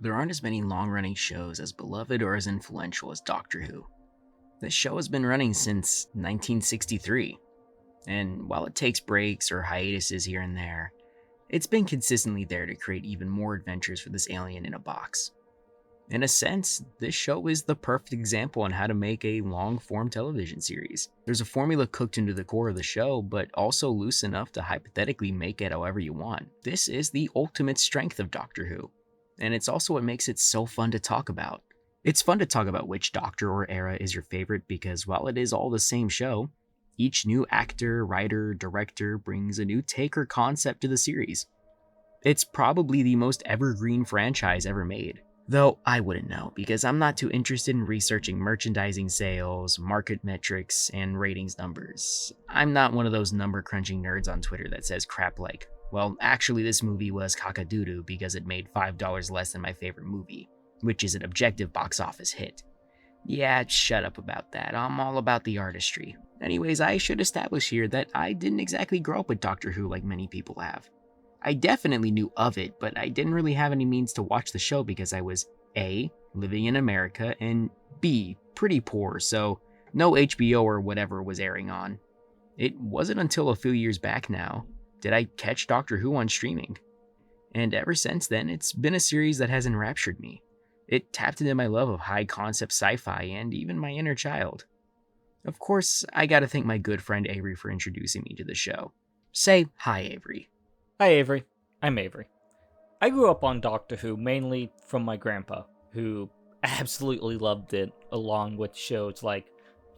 There aren't as many long-running shows as beloved or as influential as Doctor Who. This show has been running since 1963, and while it takes breaks or hiatuses here and there, it's been consistently there to create even more adventures for this alien in a box. In a sense, this show is the perfect example on how to make a long-form television series. There's a formula cooked into the core of the show, but also loose enough to hypothetically make it however you want. This is the ultimate strength of Doctor Who, and it's also what makes it so fun to talk about. It's fun to talk about which Doctor or era is your favorite because while it is all the same show, each new actor, writer, director brings a new take or concept to the series. It's probably the most evergreen franchise ever made. Though I wouldn't know, because I'm not too interested in researching merchandising sales, market metrics, and ratings numbers. I'm not one of those number crunching nerds on Twitter that says crap like, well, actually this movie was cock-a-doodle because it made $5 less than my favorite movie, which is an objective box office hit. Yeah, shut up about that. I'm all about the artistry. Anyways, I should establish here that I didn't exactly grow up with Doctor Who like many people have. I definitely knew of it, but I didn't really have any means to watch the show because I was A, living in America, and B, pretty poor, so no HBO or whatever was airing on. It wasn't until a few years back now did I catch Doctor Who on streaming. And ever since then, it's been a series that has enraptured me. It tapped into my love of high-concept sci-fi and even my inner child. Of course, I gotta thank my good friend Avery for introducing me to the show. Say hi, Avery. Hi Avery, I'm Avery. I grew up on Doctor Who mainly from my grandpa, who absolutely loved it, along with shows like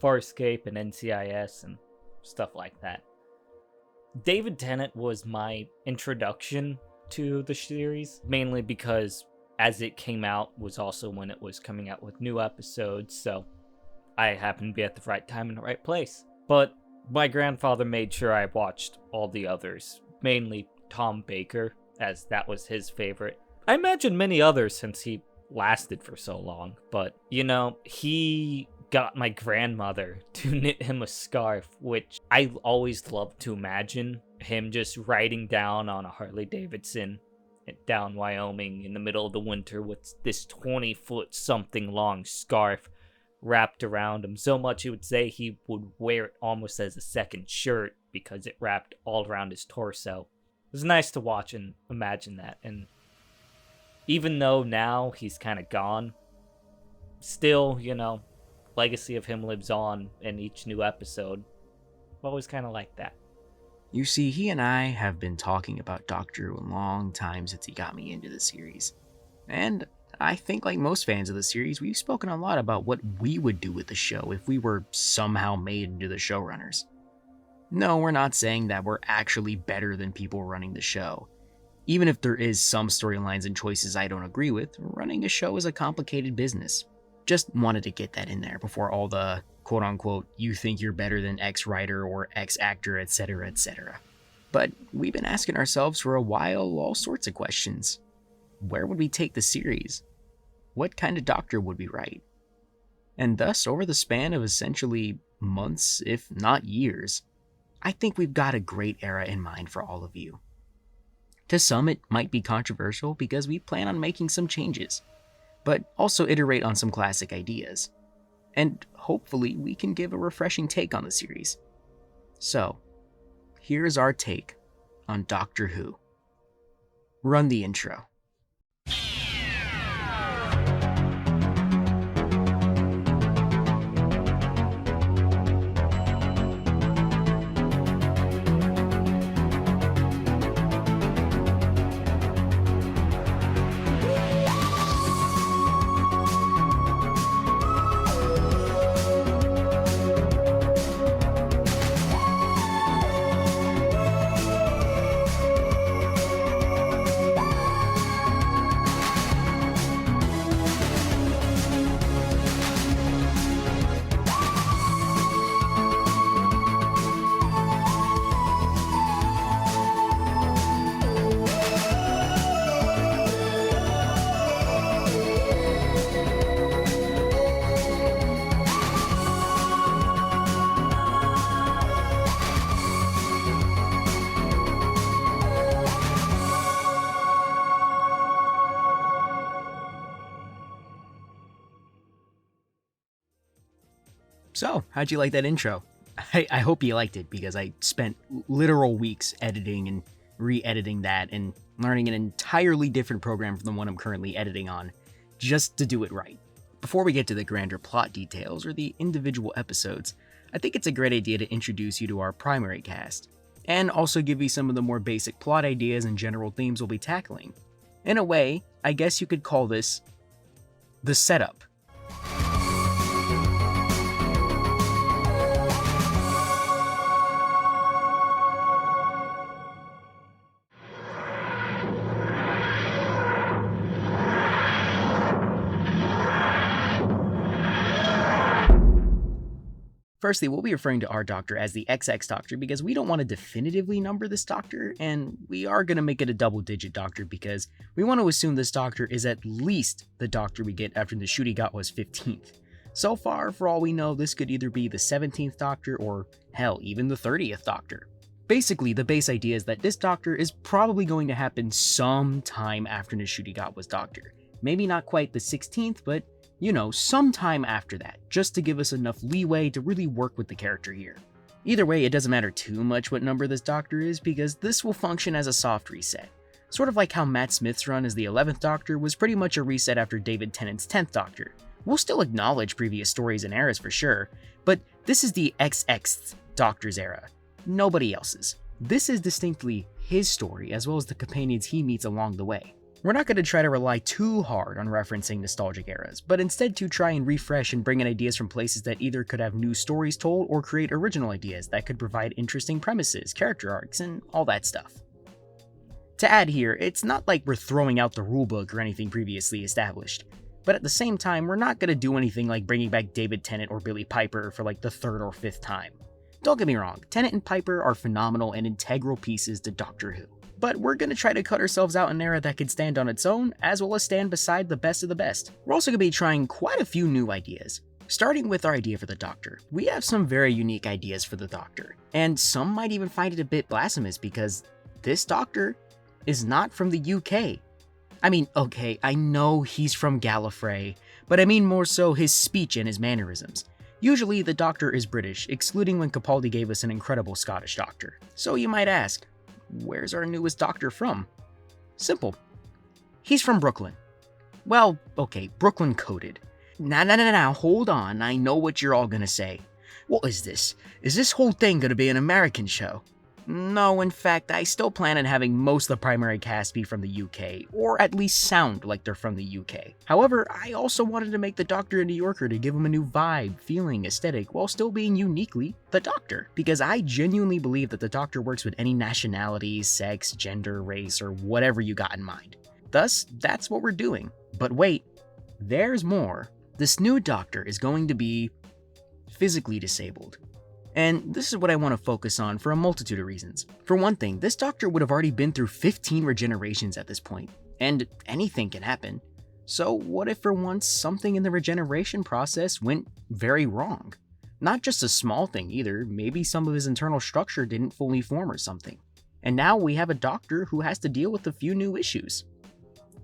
Farscape and NCIS and stuff like that. David Tennant was my introduction to the series, mainly because as it came out was also when it was coming out with new episodes, so I happened to be at the right time in the right place. But my grandfather made sure I watched all the others, mainly Tom Baker, as that was his favorite. I imagine many others since he lasted for so long, but he got my grandmother to knit him a scarf, which I always loved to imagine him just riding down on a Harley Davidson down Wyoming in the middle of the winter with this 20-foot something long scarf wrapped around him, so much he would say he would wear it almost as a second shirt because it wrapped all around his torso. It was nice to watch and imagine that, and even though now he's kind of gone, still, legacy of him lives on in each new episode. I've always kind of liked that. You see, he and I have been talking about Doctor Who a long time since he got me into the series. And I think like most fans of the series, we've spoken a lot about what we would do with the show if we were somehow made into the showrunners. No, we're not saying that we're actually better than people running the show. Even if there is some storylines and choices I don't agree with, running a show is a complicated business. Just wanted to get that in there before all the quote-unquote, you think you're better than X writer or X actor, etc., etc. But we've been asking ourselves for a while all sorts of questions. Where would we take the series? What kind of doctor would we write? And thus, over the span of essentially months, if not years, I think we've got a great era in mind for all of you. To some, it might be controversial because we plan on making some changes, but also iterate on some classic ideas. And hopefully we can give a refreshing take on the series. So, here's our take on Doctor Who. Run the intro. So, how'd you like that intro? I hope you liked it, because I spent literal weeks editing and re-editing that and learning an entirely different program from the one I'm currently editing on, just to do it right. Before we get to the grander plot details or the individual episodes, I think it's a great idea to introduce you to our primary cast, and also give you some of the more basic plot ideas and general themes we'll be tackling. In a way, I guess you could call this the setup. Firstly, we'll be referring to our doctor as the XX Doctor because we don't want to definitively number this doctor, and we are going to make it a double-digit doctor because we want to assume this doctor is at least the doctor we get after the shoot he got was 15th. So far, for all we know, this could either be the 17th Doctor or, hell, even the 30th Doctor. Basically, the base idea is that this doctor is probably going to happen sometime after Nishudi got was doctor. Maybe not quite the 16th, but sometime after that, just to give us enough leeway to really work with the character here. Either way, it doesn't matter too much what number this doctor is, because this will function as a soft reset. Sort of like how Matt Smith's run as the 11th Doctor was pretty much a reset after David Tennant's 10th Doctor. We'll still acknowledge previous stories and eras for sure, but this is the XXth Doctor's era, nobody else's. This is distinctly his story, as well as the companions he meets along the way. We're not going to try to rely too hard on referencing nostalgic eras, but instead to try and refresh and bring in ideas from places that either could have new stories told or create original ideas that could provide interesting premises, character arcs, and all that stuff. To add here, it's not like we're throwing out the rulebook or anything previously established, but at the same time, we're not going to do anything like bringing back David Tennant or Billy Piper for like the 3rd or 5th time. Don't get me wrong, Tennant and Piper are phenomenal and integral pieces to Doctor Who. But we're going to try to cut ourselves out an era that can stand on its own, as well as stand beside the best of the best. We're also going to be trying quite a few new ideas. Starting with our idea for the Doctor, we have some very unique ideas for the Doctor, and some might even find it a bit blasphemous because this Doctor is not from the UK. I mean, okay, I know he's from Gallifrey, but I mean more so his speech and his mannerisms. Usually the Doctor is British, excluding when Capaldi gave us an incredible Scottish Doctor. So you might ask, where's our newest Doctor from? Simple. He's from Brooklyn. Well, okay, Brooklyn coded. Now, hold on, I know what you're all gonna say. What is this? Is this whole thing gonna be an American show? No, in fact, I still plan on having most of the primary cast be from the UK, or at least sound like they're from the UK. However, I also wanted to make the Doctor a New Yorker to give him a new vibe, feeling, aesthetic, while still being uniquely the Doctor. Because I genuinely believe that the Doctor works with any nationality, sex, gender, race, or whatever you got in mind. Thus, that's what we're doing. But wait, there's more. This new Doctor is going to be physically disabled. And this is what I want to focus on for a multitude of reasons. For one thing, this Doctor would have already been through 15 regenerations at this point, and anything can happen. So what if for once something in the regeneration process went very wrong? Not just a small thing either, maybe some of his internal structure didn't fully form or something. And now we have a Doctor who has to deal with a few new issues.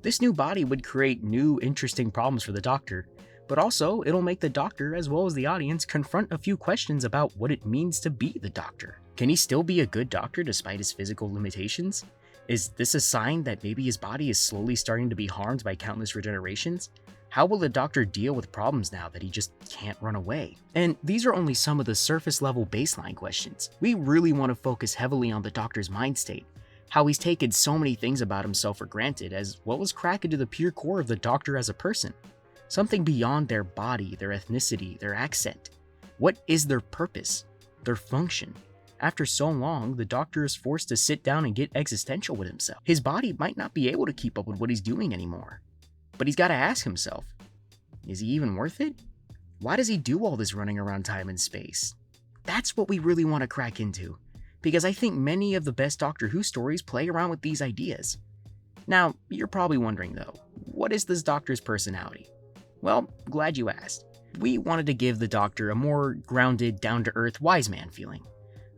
This new body would create new interesting problems for the Doctor, but also it'll make the Doctor as well as the audience confront a few questions about what it means to be the Doctor. Can he still be a good Doctor despite his physical limitations? Is this a sign that maybe his body is slowly starting to be harmed by countless regenerations? How will the Doctor deal with problems now that he just can't run away? And these are only some of the surface level baseline questions. We really want to focus heavily on the Doctor's mind state, how he's taken so many things about himself for granted, as well as crack into the pure core of the Doctor as a person. Something beyond their body, their ethnicity, their accent. What is their purpose? Their function? After so long, the Doctor is forced to sit down and get existential with himself. His body might not be able to keep up with what he's doing anymore. But he's got to ask himself, is he even worth it? Why does he do all this running around time and space? That's what we really want to crack into, because I think many of the best Doctor Who stories play around with these ideas. Now, you're probably wondering though, what is this Doctor's personality? Well, glad you asked. We wanted to give the Doctor a more grounded, down-to-earth, wise man feeling.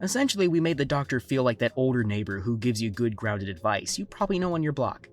Essentially, we made the Doctor feel like that older neighbor who gives you good, grounded advice you probably know on your block.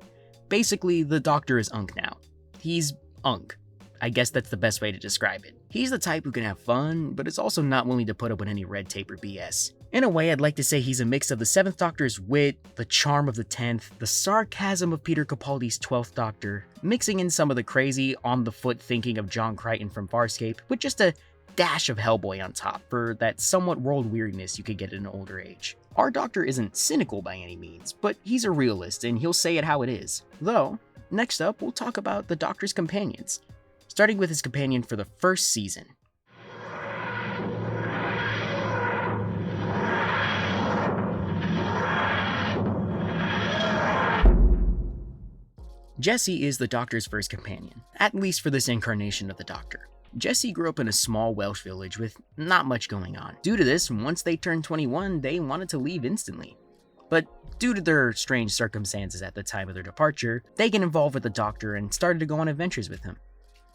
Basically, the Doctor is Unk now. He's Unk. I guess that's the best way to describe it. He's the type who can have fun, but is also not willing to put up with any red tape or BS. In a way, I'd like to say he's a mix of the 7th Doctor's wit, the charm of the 10th, the sarcasm of Peter Capaldi's 12th Doctor, mixing in some of the crazy, on-the-foot thinking of John Crichton from Farscape, with just a dash of Hellboy on top for that somewhat world weirdness you could get at an older age. Our Doctor isn't cynical by any means, but he's a realist and he'll say it how it is. Though, next up, we'll talk about the Doctor's companions, starting with his companion for the first season. Jesse is the Doctor's first companion, at least for this incarnation of the Doctor. Jesse grew up in a small Welsh village with not much going on. Due to this, once they turned 21, they wanted to leave instantly. But due to their strange circumstances at the time of their departure, they get involved with the Doctor and started to go on adventures with him.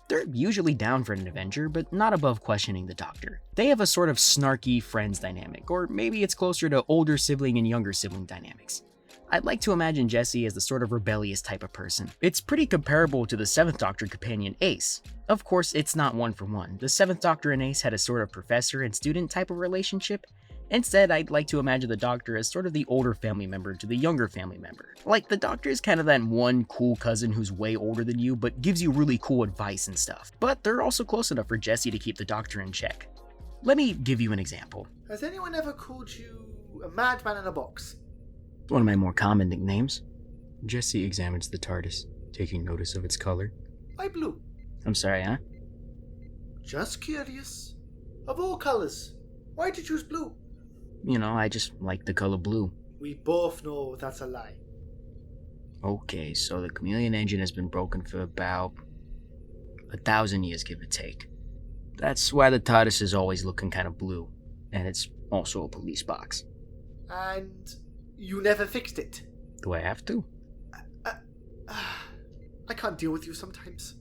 They're usually down for an adventure, but not above questioning the Doctor. They have a sort of snarky friends dynamic, or maybe it's closer to older sibling and younger sibling dynamics. I'd like to imagine Jesse as the sort of rebellious type of person. It's pretty comparable to the 7th Doctor companion Ace. Of course, it's not one for one. The 7th Doctor and Ace had a sort of professor and student type of relationship. Instead, I'd like to imagine the Doctor as sort of the older family member to the younger family member. Like, the Doctor is kind of that one cool cousin who's way older than you, but gives you really cool advice and stuff. But they're also close enough for Jesse to keep the Doctor in check. Let me give you an example. Has anyone ever called you a madman in a box? One of my more common nicknames. Jesse examines the TARDIS, taking notice of its color. Why blue? I'm sorry, huh? Just curious. Of all colors, why'd you choose blue? You know, I just like the color blue. We both know that's a lie. Okay, so the chameleon engine has been broken for about 1,000 years, give or take. That's why the TARDIS is always looking kind of blue, and it's also a police box. And you never fixed it? Do I have to? I can't deal with you sometimes.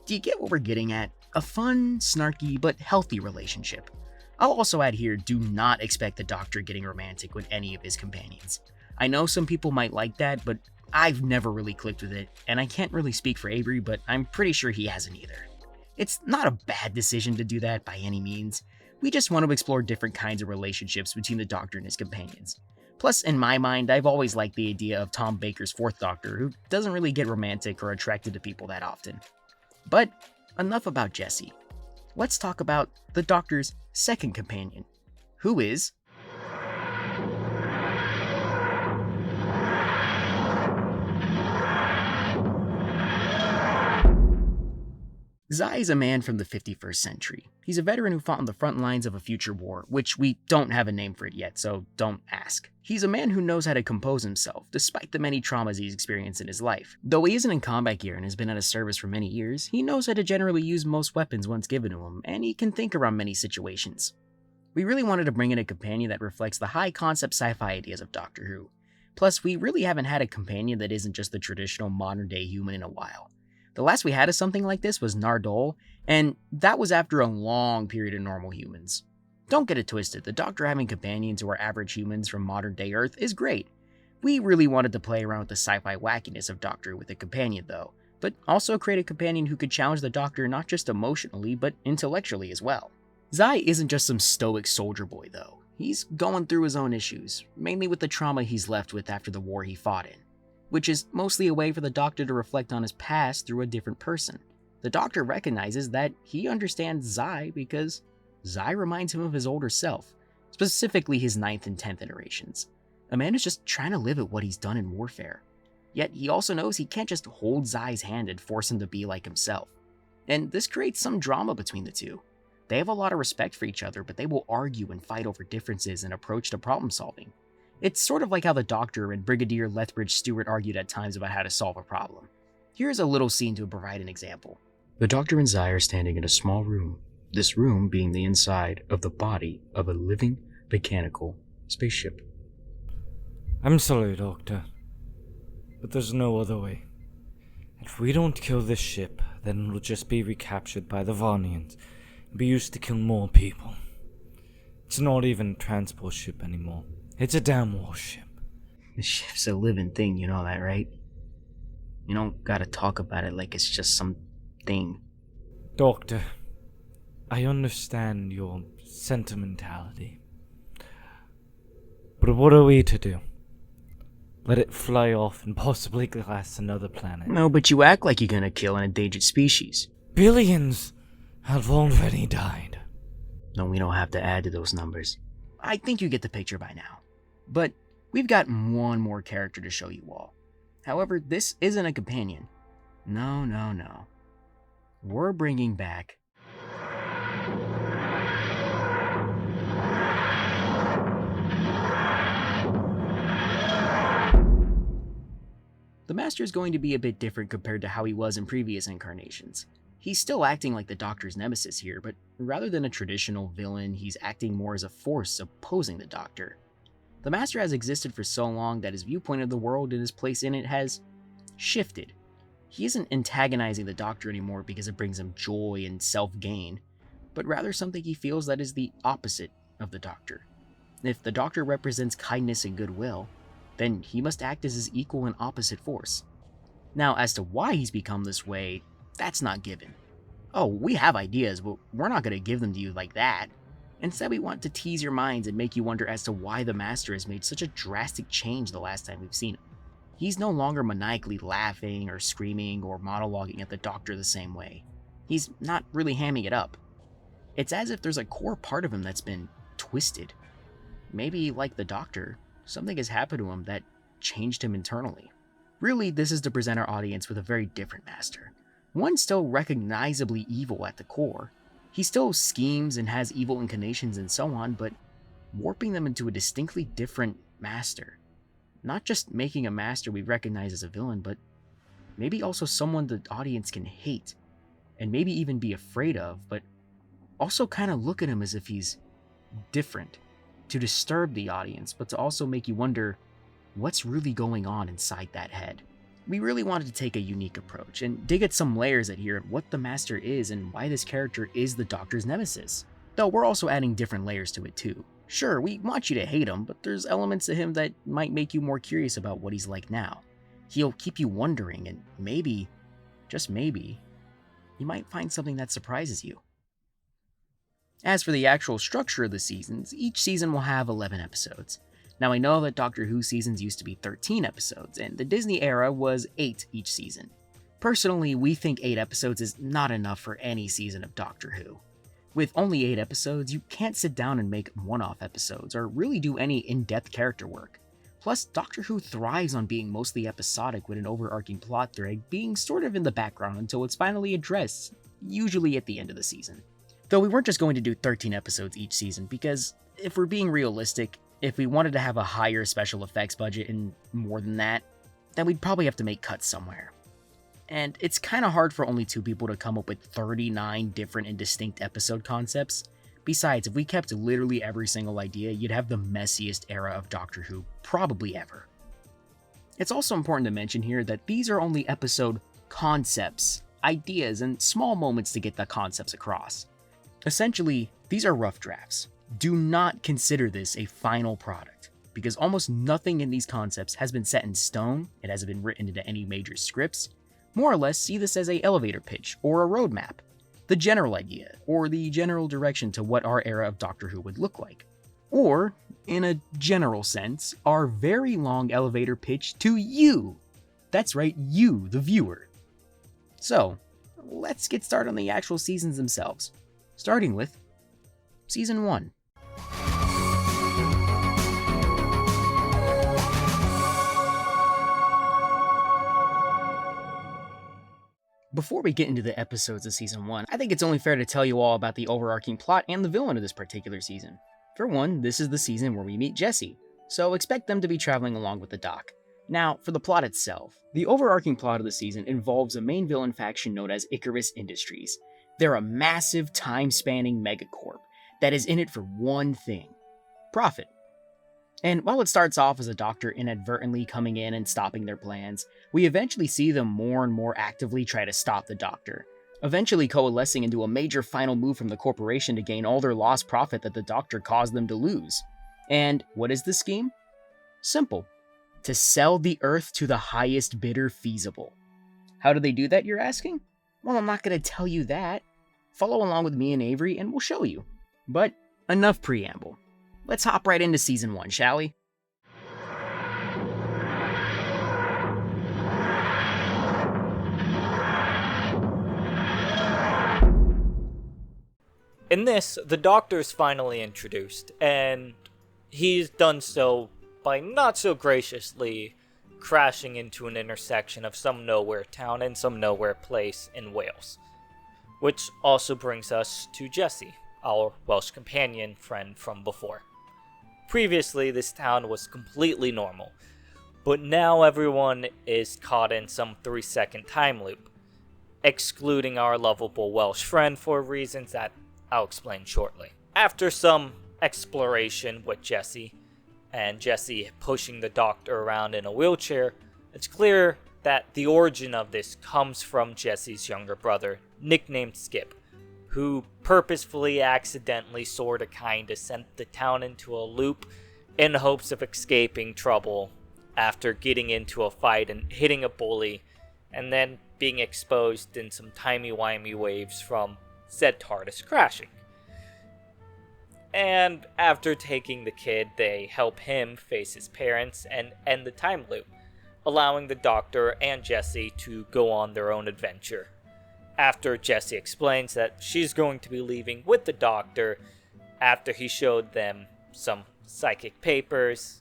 Do you get what we're getting at? A fun, snarky, but healthy relationship. I'll also add here, do not expect the Doctor getting romantic with any of his companions. I know some people might like that, but I've never really clicked with it, and I can't really speak for Avery, but I'm pretty sure he hasn't either. It's not a bad decision to do that by any means. We just want to explore different kinds of relationships between the Doctor and his companions. Plus, in my mind, I've always liked the idea of Tom Baker's 4th Doctor, who doesn't really get romantic or attracted to people that often. But enough about Jesse. Let's talk about the Doctor's second companion, who is Zai is a man from the 51st century. He's a veteran who fought on the front lines of a future war, which we don't have a name for it yet, so don't ask. He's a man who knows how to compose himself, despite the many traumas he's experienced in his life. Though he isn't in combat gear and has been out of service for many years, he knows how to generally use most weapons once given to him, and he can think around many situations. We really wanted to bring in a companion that reflects the high-concept sci-fi ideas of Doctor Who. Plus, we really haven't had a companion that isn't just the traditional modern-day human in a while. The last we had of something like this was Nardole, and that was after a long period of normal humans. Don't get it twisted, the Doctor having companions who are average humans from modern-day Earth is great. We really wanted to play around with the sci-fi wackiness of Doctor with a companion though, but also create a companion who could challenge the Doctor not just emotionally, but intellectually as well. Zai isn't just some stoic soldier boy though. He's going through his own issues, mainly with the trauma he's left with after the war he fought in, which is mostly a way for the Doctor to reflect on his past through a different person. The Doctor recognizes that he understands Zai because Zai reminds him of his older self, specifically his 9th and 10th iterations. A man who's just trying to live at what he's done in warfare. Yet he also knows he can't just hold Zai's hand and force him to be like himself. And this creates some drama between the two. They have a lot of respect for each other, but they will argue and fight over differences and approach to problem solving. It's sort of like how the Doctor and Brigadier Lethbridge Stewart argued at times about how to solve a problem. Here's a little scene to provide an example. The Doctor and Zai are standing in a small room, this room being the inside of the body of a living, mechanical spaceship. I'm sorry, Doctor, but there's no other way. If we don't kill this ship, then it'll just be recaptured by the Varnians and be used to kill more people. It's not even a transport ship anymore. It's a damn warship. The ship's a living thing, you know that, right? You don't gotta talk about it like it's just some thing. Doctor, I understand your sentimentality. But what are we to do? Let it fly off and possibly glass another planet? No, but you act like you're gonna kill an endangered species. Billions have already died. No, we don't have to add to those numbers. I think you get the picture by now. But we've got one more character to show you all. However, this isn't a companion. No. We're bringing back... The Master is going to be a bit different compared to how he was in previous incarnations. He's still acting like the Doctor's nemesis here, but rather than a traditional villain, he's acting more as a force opposing the Doctor. The Master has existed for so long that his viewpoint of the world and his place in it has shifted. He isn't antagonizing the Doctor anymore because it brings him joy and self-gain, but rather something he feels that is the opposite of the Doctor. If the Doctor represents kindness and goodwill, then he must act as his equal and opposite force. Now, as to why he's become this way, that's not given. Oh, we have ideas, but we're not going to give them to you like that. Instead, we want to tease your minds and make you wonder as to why the Master has made such a drastic change the last time we've seen him. He's no longer maniacally laughing or screaming or monologuing at the Doctor the same way. He's not really hamming it up. It's as if there's a core part of him that's been twisted. Maybe, like the Doctor, something has happened to him that changed him internally. Really, this is to present our audience with a very different Master. One still recognizably evil at the core. He still schemes and has evil inclinations and so on, but warping them into a distinctly different Master. Not just making a Master we recognize as a villain, but maybe also someone the audience can hate, and maybe even be afraid of, but also kind of look at him as if he's different, to disturb the audience, but to also make you wonder what's really going on inside that head. We really wanted to take a unique approach and dig at some layers at here of what the Master is and why this character is the Doctor's nemesis. Though we're also adding different layers to it too. Sure, we want you to hate him, but there's elements to him that might make you more curious about what he's like now. He'll keep you wondering, and maybe, just maybe, you might find something that surprises you. As for the actual structure of the seasons, each season will have 11 episodes. Now I know that Doctor Who seasons used to be 13 episodes, and the Disney era was 8 each season. Personally, we think 8 episodes is not enough for any season of Doctor Who. With only 8 episodes, you can't sit down and make one-off episodes, or really do any in-depth character work. Plus, Doctor Who thrives on being mostly episodic with an overarching plot thread being sort of in the background until it's finally addressed, usually at the end of the season. Though we weren't just going to do 13 episodes each season, because if we're being realistic, if we wanted to have a higher special effects budget and more than that, then we'd probably have to make cuts somewhere. And it's kind of hard for only 2 people to come up with 39 different and distinct episode concepts. Besides, if we kept literally every single idea, you'd have the messiest era of Doctor Who probably ever. It's also important to mention here that these are only episode concepts, ideas, and small moments to get the concepts across. Essentially, these are rough drafts. Do not consider this a final product, because almost nothing in these concepts has been set in stone, it hasn't been written into any major scripts. More or less, see this as an elevator pitch, or a roadmap, the general idea, or the general direction to what our era of Doctor Who would look like. Or, in a general sense, our very long elevator pitch to you. That's right, you, the viewer. So, let's get started on the actual seasons themselves, starting with Season 1. Before we get into the episodes of Season 1, I think it's only fair to tell you all about the overarching plot and the villain of this particular season. For one, this is the season where we meet Jesse, so expect them to be traveling along with the Doc. Now, for the plot itself, the overarching plot of the season involves a main villain faction known as Icarus Industries. They're a massive, time-spanning megacorp that is in it for one thing: profit. And while it starts off as a Doctor inadvertently coming in and stopping their plans, we eventually see them more and more actively try to stop the Doctor, eventually coalescing into a major final move from the corporation to gain all their lost profit that the Doctor caused them to lose. And what is the scheme? Simple: to sell the Earth to the highest bidder feasible. How do they do that, you're asking? Well, I'm not going to tell you that. Follow along with me and Avery and we'll show you. But enough preamble. Let's hop right into Season 1, shall we? In this, the Doctor is finally introduced, and he's done so by not so graciously crashing into an intersection of some nowhere town and some nowhere place in Wales. Which also brings us to Jessie, our Welsh companion friend from before. Previously, this town was completely normal, but now everyone is caught in some 3-second time loop, excluding our lovable Welsh friend for reasons that I'll explain shortly. After some exploration with Jessie, and Jessie pushing the Doctor around in a wheelchair, it's clear that the origin of this comes from Jessie's younger brother, nicknamed Skip, who purposefully accidentally sorta kinda sent the town into a loop in hopes of escaping trouble after getting into a fight and hitting a bully, and then being exposed in some timey-wimey waves from said TARDIS crashing. And after taking the kid, they help him face his parents and end the time loop, allowing the Doctor and Jessie to go on their own adventure. After Jessie explains that she's going to be leaving with the Doctor after he showed them some psychic papers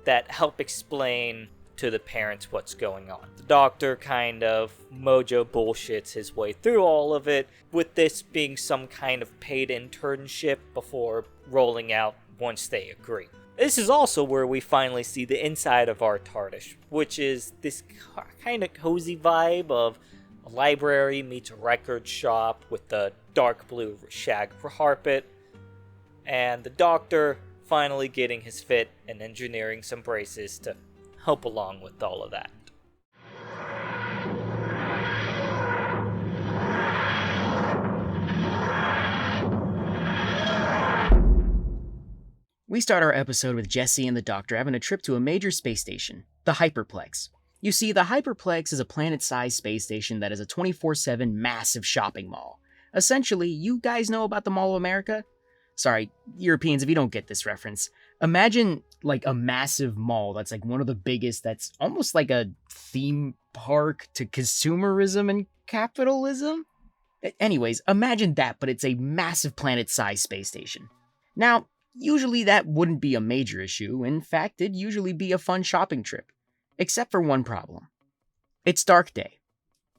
that help explain to the parents what's going on. The Doctor kind of mojo bullshits his way through all of it, with this being some kind of paid internship before rolling out once they agree. This is also where we finally see the inside of our TARDIS, which is this kind of cozy vibe of a library meets a record shop with the dark blue shag carpet, and the Doctor finally getting his fit and engineering some braces to help along with all of that. We start our episode with Jessie and the Doctor having a trip to a major space station, the Hyperplex. You see, the Hyperplex is a planet-sized space station that is a 24/7 massive shopping mall. Essentially, you guys know about the Mall of America? Sorry, Europeans, if you don't get this reference. Imagine like a massive mall that's like one of the biggest, that's almost like a theme park to consumerism and capitalism. Anyways, imagine that, but it's a massive planet-sized space station. Now, usually that wouldn't be a major issue. In fact, it'd usually be a fun shopping trip. Except for one problem. It's Dark Day.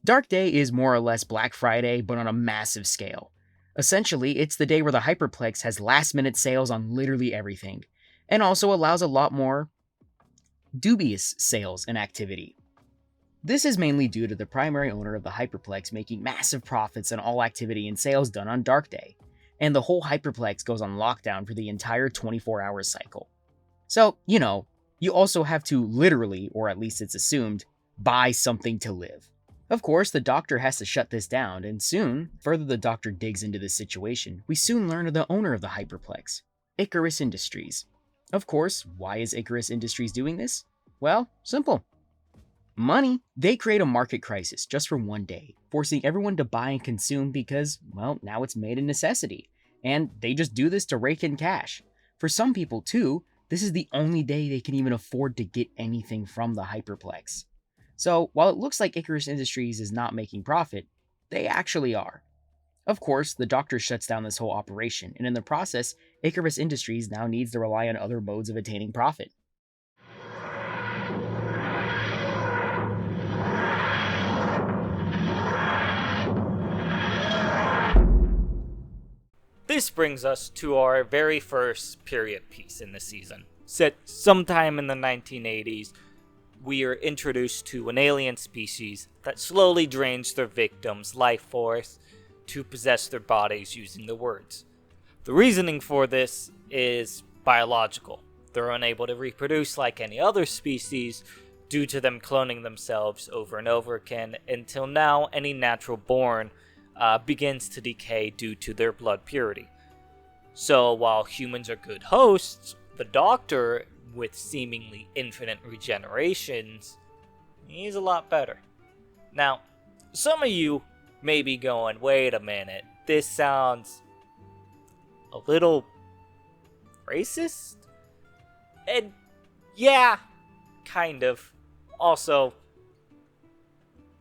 Dark Day is more or less Black Friday, but on a massive scale. Essentially, it's the day where the Hyperplex has last-minute sales on literally everything, and also allows a lot more dubious sales and activity. This is mainly due to the primary owner of the Hyperplex making massive profits on all activity and sales done on Dark Day, and the whole Hyperplex goes on lockdown for the entire 24-hour cycle. So, you also have to literally, or at least it's assumed, buy something to live. Of course, the Doctor has to shut this down, and soon, further the Doctor digs into this situation, we soon learn of the owner of the Hyperplex, Icarus Industries. Of course, why is Icarus Industries doing this? Well, simple. Money. They create a market crisis just for one day, forcing everyone to buy and consume because, well, now it's made a necessity, and they just do this to rake in cash. For some people, too, this is the only day they can even afford to get anything from the Hyperplex. So, while it looks like Icarus Industries is not making profit, they actually are. Of course, the Doctor shuts down this whole operation, and in the process, Icarus Industries now needs to rely on other modes of attaining profit. This brings us to our very first period piece in the season. Set sometime in the 1980s, we are introduced to an alien species that slowly drains their victims' life force to possess their bodies using the words. The reasoning for this is biological. They're unable to reproduce like any other species due to them cloning themselves over and over again until now any natural born begins to decay due to their blood purity. So while humans are good hosts, the Doctor, with seemingly infinite regenerations, he's a lot better. Now, some of you may be going, wait a minute, this sounds a little racist? And yeah, kind of. Also,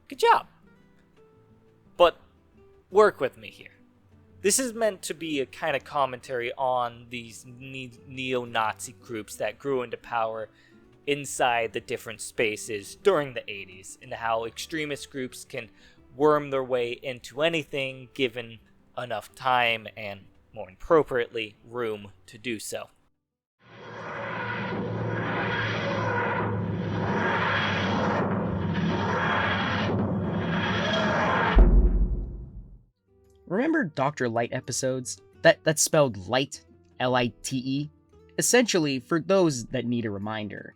good job. But work with me here. This is meant to be a kind of commentary on these neo-Nazi groups that grew into power inside the different spaces during the 80s, and how extremist groups can worm their way into anything given enough time and, more appropriately, room to do so. Remember Dr. Light episodes? That's spelled light, L-I-T-E? Essentially, for those that need a reminder,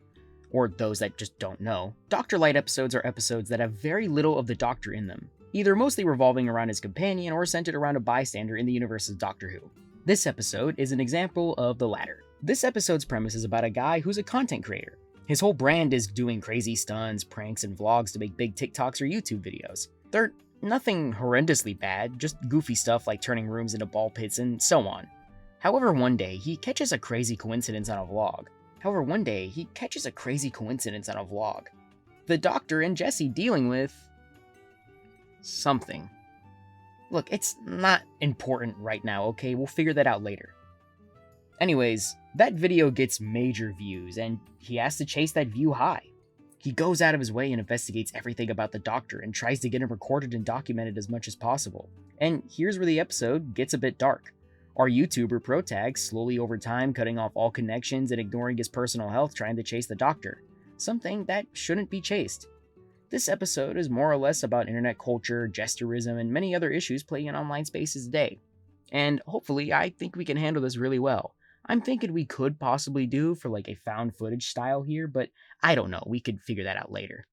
or those that just don't know, Dr. Light episodes are episodes that have very little of the Doctor in them, either mostly revolving around his companion or centered around a bystander in the universe of Doctor Who. This episode is an example of the latter. This episode's premise is about a guy who's a content creator. His whole brand is doing crazy stunts, pranks, and vlogs to make big TikToks or YouTube videos. They're nothing horrendously bad, just goofy stuff like turning rooms into ball pits and so on. However, one day, he catches a crazy coincidence on a vlog. The Doctor and Jesse dealing with something. Look, it's not important right now, okay? We'll figure that out later. Anyways, that video gets major views, and he has to chase that view high. He goes out of his way and investigates everything about the Doctor and tries to get him recorded and documented as much as possible. And here's where the episode gets a bit dark. Our YouTuber Protag slowly over time cutting off all connections and ignoring his personal health trying to chase the Doctor. Something that shouldn't be chased. This episode is more or less about internet culture, gesturism, and many other issues playing in online spaces today. And hopefully, I think we can handle this really well. I'm thinking we could possibly do for like a found footage style here, but I don't know, we could figure that out later.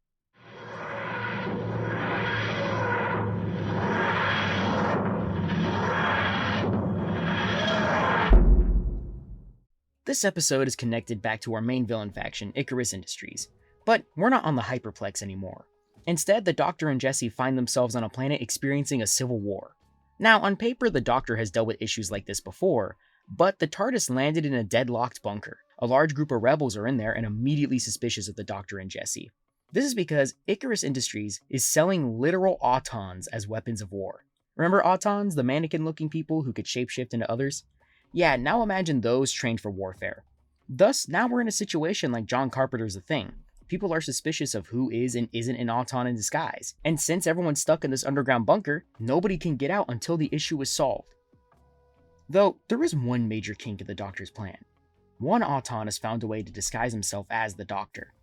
This episode is connected back to our main villain faction, Icarus Industries, but we're not on the Hyperplex anymore. Instead, the Doctor and Jesse find themselves on a planet experiencing a civil war. Now, on paper, the Doctor has dealt with issues like this before, but the TARDIS landed in a deadlocked bunker. A large group of rebels are in there and immediately suspicious of the Doctor and Jesse. This is because Icarus Industries is selling literal autons as weapons of war. Remember autons, the mannequin-looking people who could shapeshift into others? Yeah, now imagine those trained for warfare. Thus, now we're in a situation like John Carpenter's The Thing. People are suspicious of who is and isn't an auton in disguise. And since everyone's stuck in this underground bunker, nobody can get out until the issue is solved. Though, there is one major kink in the Doctor's plan. One auton has found a way to disguise himself as the Doctor.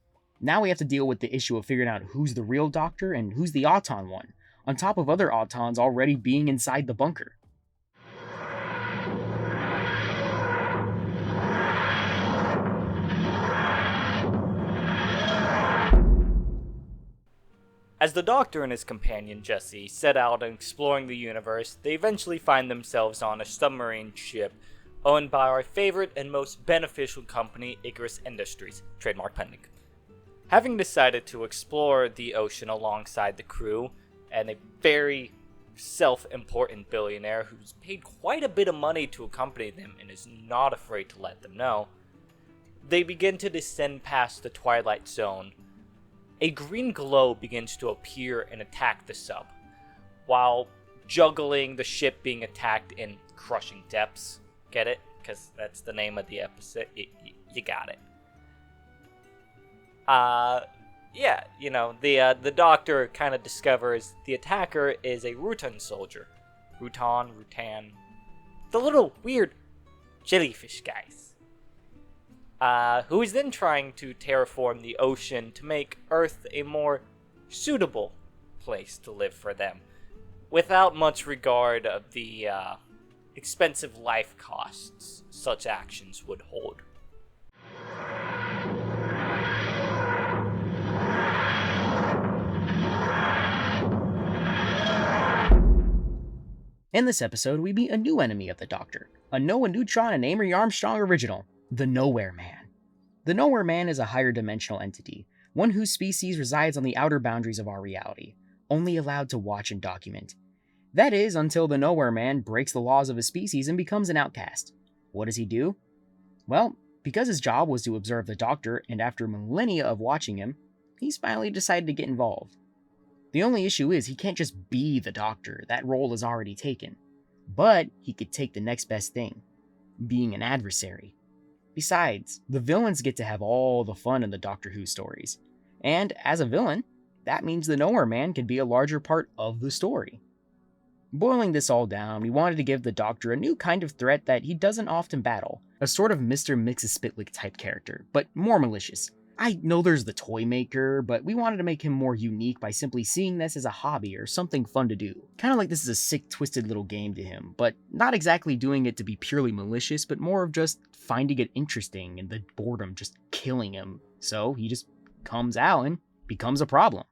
Now we have to deal with the issue of figuring out who's the real Doctor and who's the auton one, on top of other autons already being inside the bunker. As the Doctor and his companion Jesse set out exploring the universe, they eventually find themselves on a submarine ship owned by our favorite and most beneficial company, Icarus Industries, trademark pending. Having decided to explore the ocean alongside the crew and a very self-important billionaire who's paid quite a bit of money to accompany them and is not afraid to let them know, they begin to descend past the Twilight Zone. A green glow begins to appear and attack the sub, while juggling the ship being attacked in crushing depths. Get it? Because that's the name of the episode. You got it. Yeah, you know, the Doctor kind of discovers the attacker is a Rutan soldier. Rutan. The little weird jellyfish guys. Who is then trying to terraform the ocean to make Earth a more suitable place to live for them, without much regard of the expensive life costs such actions would hold. In this episode, we meet a new enemy of the Doctor, a Noah Neutron and Amory Armstrong original, the Nowhere Man. The Nowhere Man is a higher dimensional entity, one whose species resides on the outer boundaries of our reality, only allowed to watch and document. That is, until the Nowhere Man breaks the laws of his species and becomes an outcast. What does he do? Well, because his job was to observe the Doctor, and after millennia of watching him, he's finally decided to get involved. The only issue is he can't just be the Doctor, that role is already taken. But he could take the next best thing, being an adversary. Besides, the villains get to have all the fun in the Doctor Who stories. And as a villain, that means the Nowhere Man can be a larger part of the story. Boiling this all down, we wanted to give the Doctor a new kind of threat that he doesn't often battle, a sort of Mr. Mxyzptlk type character, but more malicious. I know there's the toy maker, but we wanted to make him more unique by simply seeing this as a hobby or something fun to do. Kind of like this is a sick, twisted little game to him, but not exactly doing it to be purely malicious, but more of just finding it interesting and the boredom just killing him. So he just comes out and becomes a problem.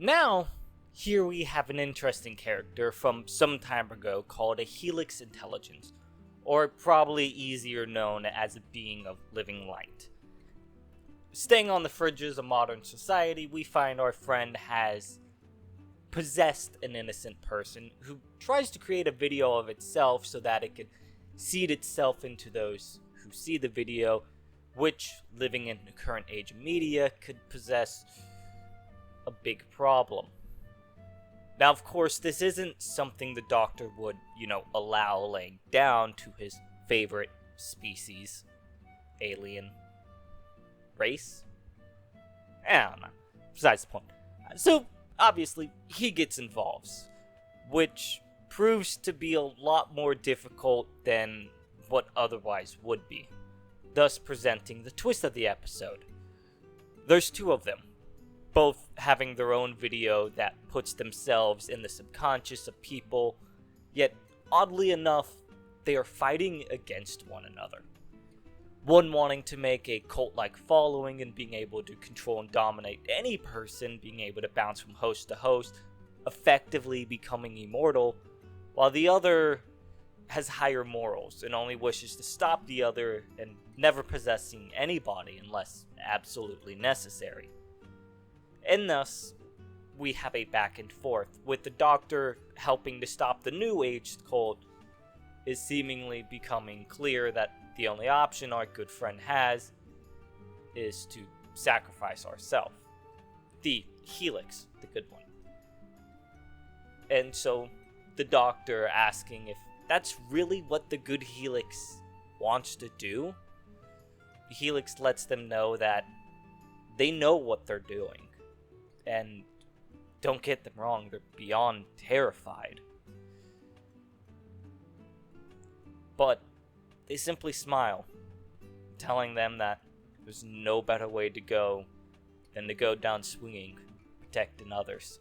Now, here we have an interesting character from some time ago called a Helix Intelligence, or probably easier known as a being of living light. Staying on the fringes of modern society, we find our friend has possessed an innocent person who tries to create a video of itself so that it could seed itself into those who see the video, which, living in the current age of media, could possess a big problem. Now, of course, this isn't something the Doctor would, allow laying down to his favorite species, alien race? I don't know. Besides the point. So, obviously, he gets involved, which proves to be a lot more difficult than what otherwise would be, thus presenting the twist of the episode. There's two of them, both having their own video that puts themselves in the subconscious of people, yet oddly enough, they are fighting against one another. One wanting to make a cult-like following and being able to control and dominate any person, being able to bounce from host to host, effectively becoming immortal, while the other has higher morals and only wishes to stop the other and never possessing anybody unless absolutely necessary. And thus, we have a back and forth, with the Doctor helping to stop the New Age cult, is seemingly becoming clear that the only option our good friend has is to sacrifice ourselves. The Helix, the good one. And so, the Doctor asking if that's really what the good Helix wants to do. The Helix lets them know that they know what they're doing. And don't get them wrong, they're beyond terrified. But they simply smile, telling them that there's no better way to go than to go down swinging, protecting others.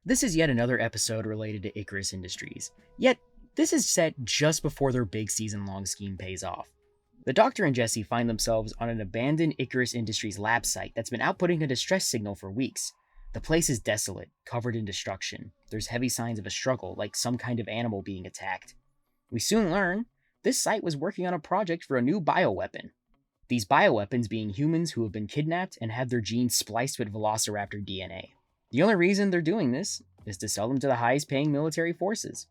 This is yet another episode related to Icarus Industries, yet this is set just before their big season-long scheme pays off. The Doctor and Jesse find themselves on an abandoned Icarus Industries lab site that's been outputting a distress signal for weeks. The place is desolate, covered in destruction. There's heavy signs of a struggle, like some kind of animal being attacked. We soon learn this site was working on a project for a new bioweapon. These bioweapons being humans who have been kidnapped and had their genes spliced with velociraptor DNA. The only reason they're doing this is to sell them to the highest paying military forces.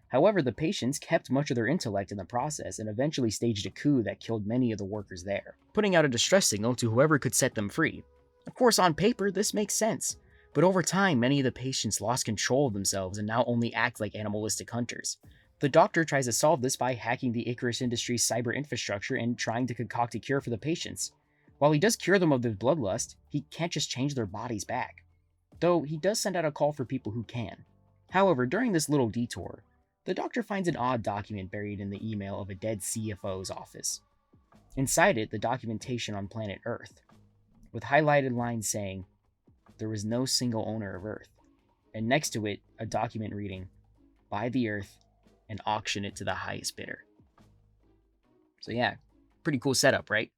However, the patients kept much of their intellect in the process and eventually staged a coup that killed many of the workers there, putting out a distress signal to whoever could set them free. Of course, on paper, this makes sense, but over time, many of the patients lost control of themselves and now only act like animalistic hunters. The Doctor tries to solve this by hacking the Icarus Industries cyber infrastructure and trying to concoct a cure for the patients. While he does cure them of their bloodlust, he can't just change their bodies back. Though he does send out a call for people who can. However, during this little detour, the Doctor finds an odd document buried in the email of a dead CFO's office. Inside it, the documentation on planet Earth, with highlighted lines saying, "There was no single owner of Earth," and next to it, a document reading, "Buy the Earth and auction it to the highest bidder." So yeah, pretty cool setup, right?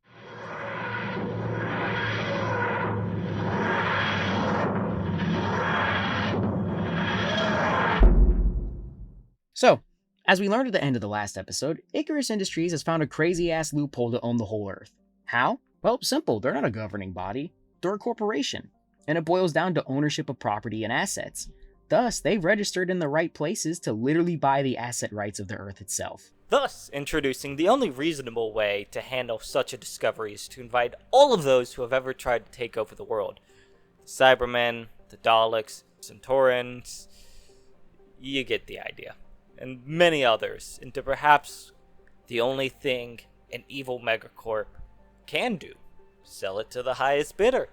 So, as we learned at the end of the last episode, Icarus Industries has found a crazy-ass loophole to own the whole Earth. How? Well, simple. They're not a governing body. They're a corporation. And it boils down to ownership of property and assets. Thus, they've registered in the right places to literally buy the asset rights of the Earth itself. Thus, introducing the only reasonable way to handle such a discovery is to invite all of those who have ever tried to take over the world. The Cybermen, the Daleks, Centaurans, you get the idea. And many others, into perhaps the only thing an evil megacorp can do. Sell it to the highest bidder.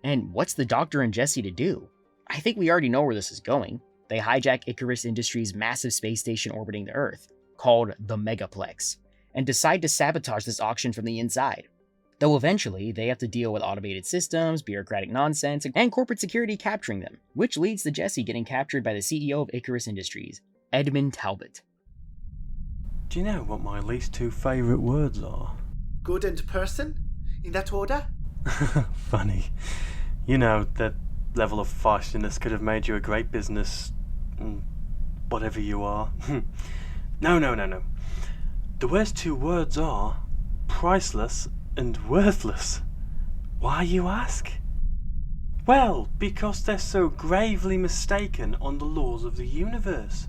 And what's the Doctor and Jesse to do? I think we already know where this is going. They hijack Icarus Industries' massive space station orbiting the Earth, called the Megaplex, and decide to sabotage this auction from the inside. Though eventually, they have to deal with automated systems, bureaucratic nonsense, and corporate security capturing them, which leads to Jesse getting captured by the CEO of Icarus Industries, Edmund Talbot. Do you know what my least two favourite words are? Good and person? In that order? Funny. You know, that level of feistiness could have made you a great business... whatever you are. No. The worst two words are priceless and worthless. Why, you ask? Well, because they're so gravely mistaken on the laws of the universe.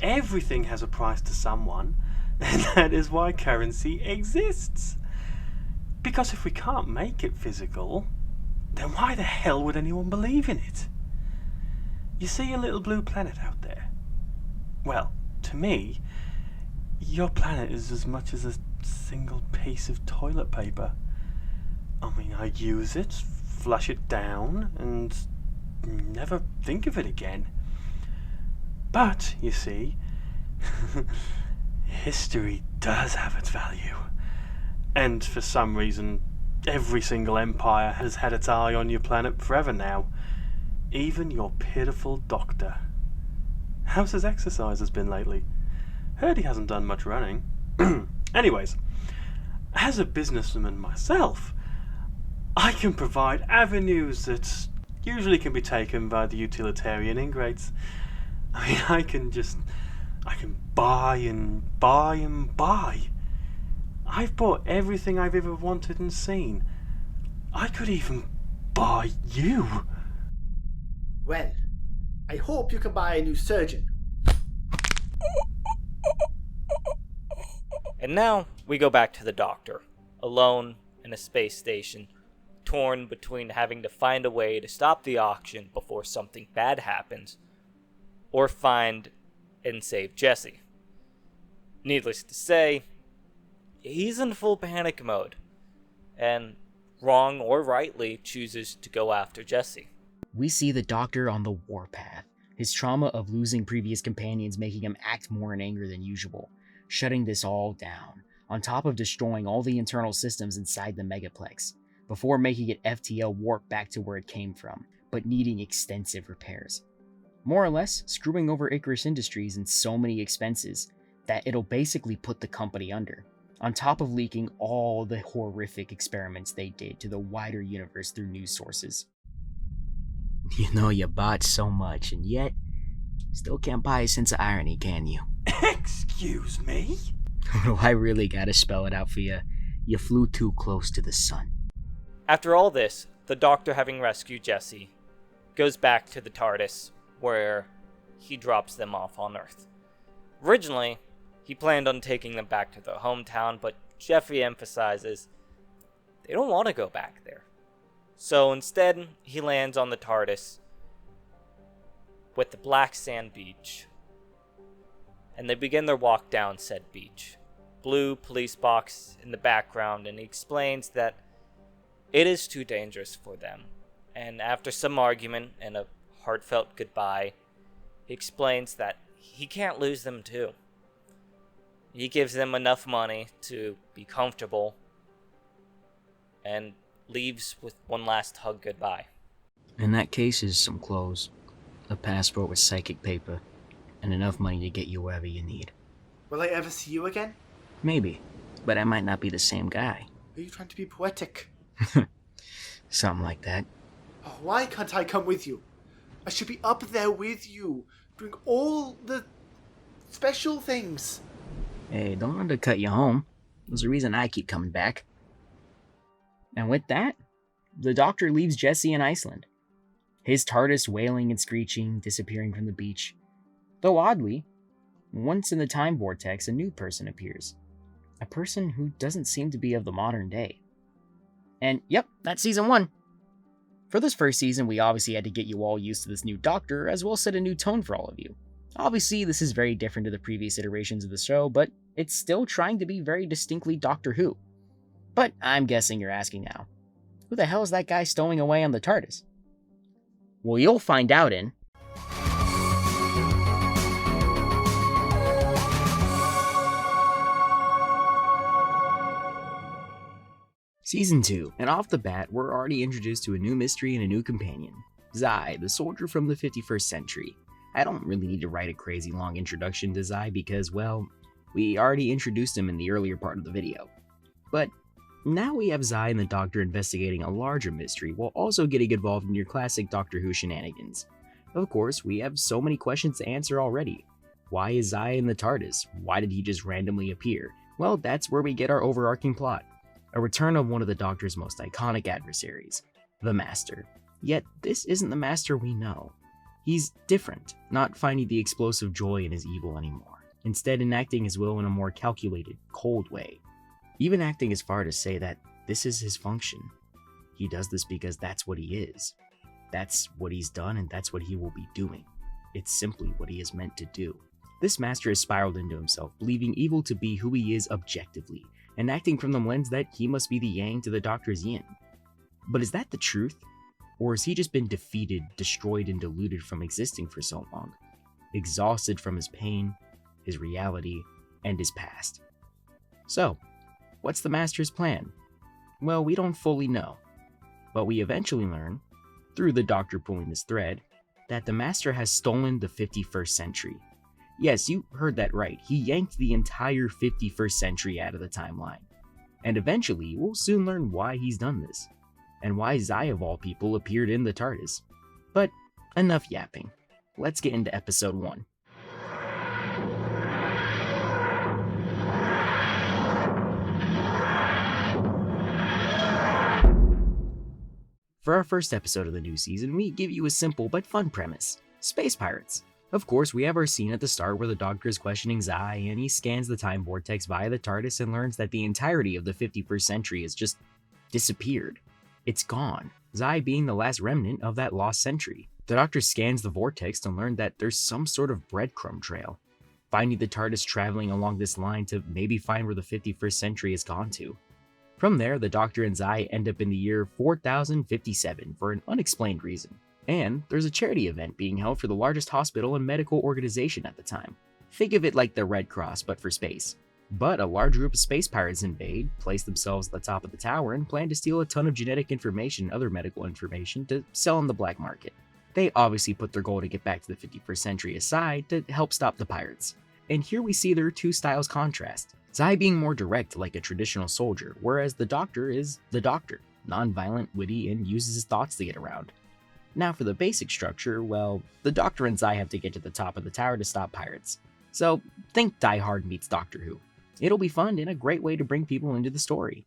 Everything has a price to someone, and that is why currency exists. Because if we can't make it physical, then why the hell would anyone believe in it? You see a little blue planet out there? Well, to me, your planet is as much as a single piece of toilet paper. I mean, I use it, flush it down, and never think of it again. But, you see, history does have its value. And for some reason, every single empire has had its eye on your planet forever now. Even your pitiful doctor. How's his exercises been lately? Heard he hasn't done much running. Anyways, as a businessman myself, I can provide avenues that usually can be taken by the utilitarian ingrates. I mean, I can buy and buy and buy. I've bought everything I've ever wanted and seen. I could even buy you. Well, I hope you can buy a new surgeon. And now, we go back to the Doctor, alone in a space station, torn between having to find a way to stop the auction before something bad happens, or find and save Jesse. Needless to say, he's in full panic mode, and wrong or rightly chooses to go after Jesse. We see the Doctor on the warpath, his trauma of losing previous companions making him act more in anger than usual, shutting this all down, on top of destroying all the internal systems inside the Megaplex, before making it FTL warp back to where it came from, but needing extensive repairs. More or less, screwing over Icarus Industries in so many expenses that it'll basically put the company under, on top of leaking all the horrific experiments they did to the wider universe through news sources. You know you bought so much, and yet, still can't buy a sense of irony, can you? Excuse me? Do I really gotta spell it out for you? You flew too close to the sun. After all this, the Doctor, having rescued Jesse, goes back to the TARDIS, where he drops them off on Earth. Originally, he planned on taking them back to their hometown, but Jeffrey emphasizes they don't want to go back there. So instead, he lands on the TARDIS with the black sand beach, and they begin their walk down said beach. Blue police box in the background, and he explains that it is too dangerous for them. And after some argument and a heartfelt goodbye, he explains that he can't lose them too. He gives them enough money to be comfortable and leaves with one last hug goodbye. In that case is some clothes, a passport with psychic paper, and enough money to get you wherever you need. Will I ever see you again? Maybe, but I might not be the same guy. Are you trying to be poetic? Something like that. Oh, why can't I come with you? I should be up there with you, doing all the special things. Hey, don't let it cut you home. There's a reason I keep coming back. And with that, the Doctor leaves Jesse in Iceland, his TARDIS wailing and screeching, disappearing from the beach. Though oddly, once in the time vortex, a new person appears. A person who doesn't seem to be of the modern day. And yep, that's season 1. For this first season, we obviously had to get you all used to this new Doctor, as well as set a new tone for all of you. Obviously, this is very different to the previous iterations of the show, but it's still trying to be very distinctly Doctor Who. But I'm guessing you're asking now, who the hell is that guy stowing away on the TARDIS? Well, you'll find out in Season 2, and off the bat, we're already introduced to a new mystery and a new companion. Zai, the soldier from the 51st century. I don't really need to write a crazy long introduction to Zai because, well, we already introduced him in the earlier part of the video. But now we have Zai and the Doctor investigating a larger mystery while also getting involved in your classic Doctor Who shenanigans. Of course, we have so many questions to answer already. Why is Zai in the TARDIS? Why did he just randomly appear? Well, that's where we get our overarching plot. A return of one of the Doctor's most iconic adversaries, the Master. Yet, this isn't the Master we know. He's different, not finding the explosive joy in his evil anymore, instead enacting his will in a more calculated, cold way. Even acting as far to say that this is his function. He does this because that's what he is. That's what he's done and that's what he will be doing. It's simply what he is meant to do. This Master has spiraled into himself, believing evil to be who he is objectively, and acting from the lens that he must be the yang to the Doctor's yin. But is that the truth? Or has he just been defeated, destroyed, and diluted from existing for so long? Exhausted from his pain, his reality, and his past. So, what's the Master's plan? Well, we don't fully know. But we eventually learn, through the Doctor pulling this thread, that the Master has stolen the 51st century. Yes, you heard that right. He yanked the entire 51st century out of the timeline. And eventually, we'll soon learn why he's done this, and why Zai of all people appeared in the TARDIS. But enough yapping. Let's get into episode 1. For our first episode of the new season, we give you a simple but fun premise: space pirates. Of course, we have our scene at the start where the Doctor is questioning Zai, and he scans the time vortex via the TARDIS and learns that the entirety of the 51st century has just disappeared. It's gone, Zai being the last remnant of that lost century. The Doctor scans the vortex to learn that there's some sort of breadcrumb trail, finding the TARDIS traveling along this line to maybe find where the 51st century has gone to. From there, the Doctor and Zai end up in the year 4057 for an unexplained reason. And there's a charity event being held for the largest hospital and medical organization at the time. Think of it like the Red Cross, but for space. But a large group of space pirates invade, place themselves at the top of the tower, and plan to steal a ton of genetic information and other medical information to sell on the black market. They obviously put their goal to get back to the 51st century aside to help stop the pirates. And here we see their two styles contrast. Zai being more direct like a traditional soldier, whereas the Doctor is the Doctor, non-violent, witty, and uses his thoughts to get around. Now for the basic structure, well, the Doctor and Zai have to get to the top of the tower to stop pirates. So think Die Hard meets Doctor Who. It'll be fun and a great way to bring people into the story.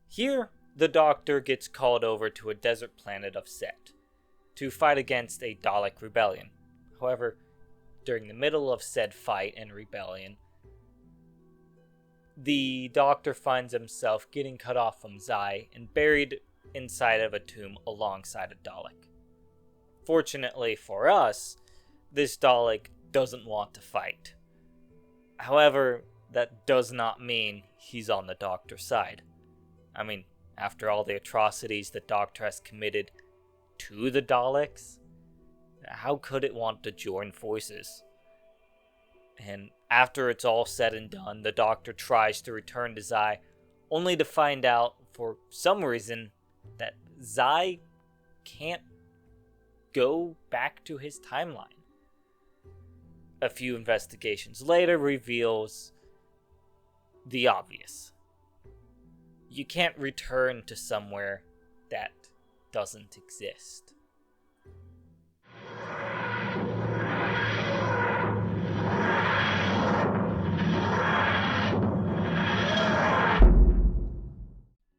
Here, the Doctor gets called over to a desert planet of Set to fight against a Dalek rebellion. However, during the middle of said fight and rebellion, the Doctor finds himself getting cut off from Zai and buried inside of a tomb alongside a Dalek. Fortunately for us, this Dalek doesn't want to fight. However, that does not mean he's on the Doctor's side. I mean, after all the atrocities the Doctor has committed to the Daleks, how could it want to join forces? And after it's all said and done, the Doctor tries to return to Zai, only to find out, for some reason, that Zai can't go back to his timeline. A few investigations later reveals the obvious. you can't return to somewhere that doesn't exist.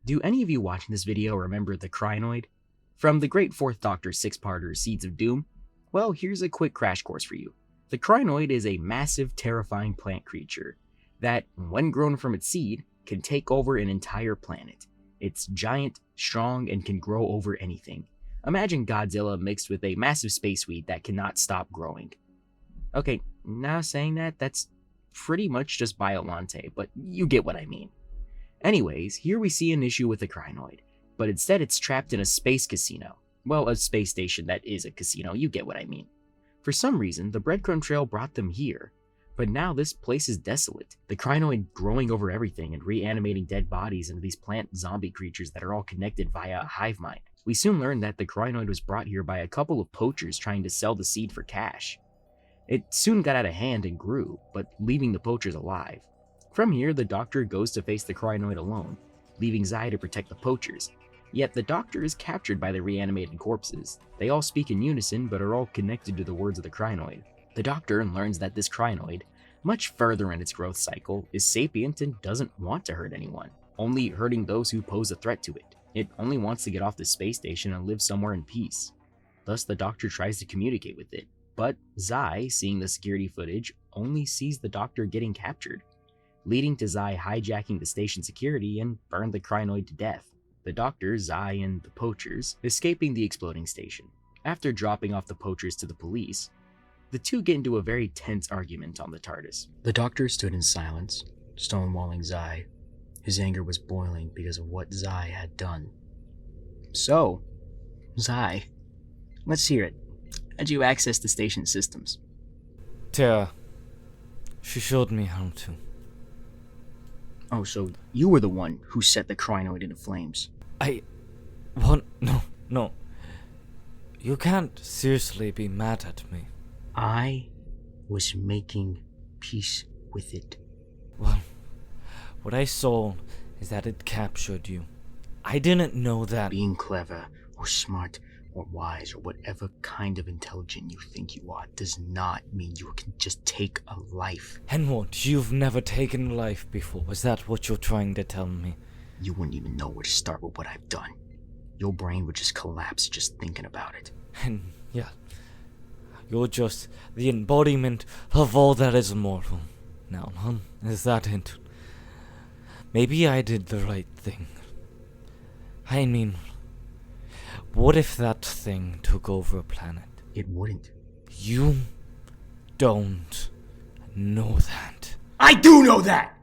Do any of you watching this video remember the Crinoid? From the great 4th Doctor 6-parter Seeds of Doom? Well, here's a quick crash course for you. The Crinoid is a massive, terrifying plant creature that, when grown from its seed, can take over an entire planet. It's giant, strong, and can grow over anything. Imagine Godzilla mixed with a massive space weed that cannot stop growing. Okay, now saying that, that's pretty much just Biolante, but you get what I mean. Anyways, here we see an issue with the Crinoid, but instead it's trapped in a space casino. Well, a space station that is a casino, you get what I mean. For some reason, the breadcrumb trail brought them here, but now this place is desolate. The Crinoid growing over everything and reanimating dead bodies into these plant zombie creatures that are all connected via a hive mind. We soon learn that the Crinoid was brought here by a couple of poachers trying to sell the seed for cash. It soon got out of hand and grew, but leaving the poachers alive. From here, the Doctor goes to face the Crinoid alone, leaving Zai to protect the poachers. Yet the Doctor is captured by the reanimated corpses. They all speak in unison, but are all connected to the words of the Crinoid. The Doctor learns that this Crinoid, much further in its growth cycle, is sapient and doesn't want to hurt anyone, only hurting those who pose a threat to it. It only wants to get off the space station and live somewhere in peace. Thus, the Doctor tries to communicate with it, but Zai, seeing the security footage, only sees the Doctor getting captured, leading to Zai hijacking the station security and burn the Crinoid to death. The Doctor, Zai, and the poachers escaping the exploding station. After dropping off the poachers to the police, the two get into a very tense argument on the TARDIS. The Doctor stood in silence, stonewalling Zai. His anger was boiling because of what Zai had done. So, Zai, let's hear it. How'd you access the station systems? Tara, she showed me how to. Oh, so you were the one who set the Crinoid into flames. What? No. You can't seriously be mad at me. I was making peace with it. Well, what I saw is that it captured you. I didn't know that. Being clever, or smart, or wise, or whatever kind of intelligent you think you are does not mean you can just take a life. And what? You've never taken life before? Is that what you're trying to tell me? You wouldn't even know where to start with what I've done. Your brain would just collapse just thinking about it. And yeah, you're just the embodiment of all that is mortal. Now, is that it? Maybe I did the right thing. I mean, what if that thing took over a planet? It wouldn't. You don't know that. I do know that!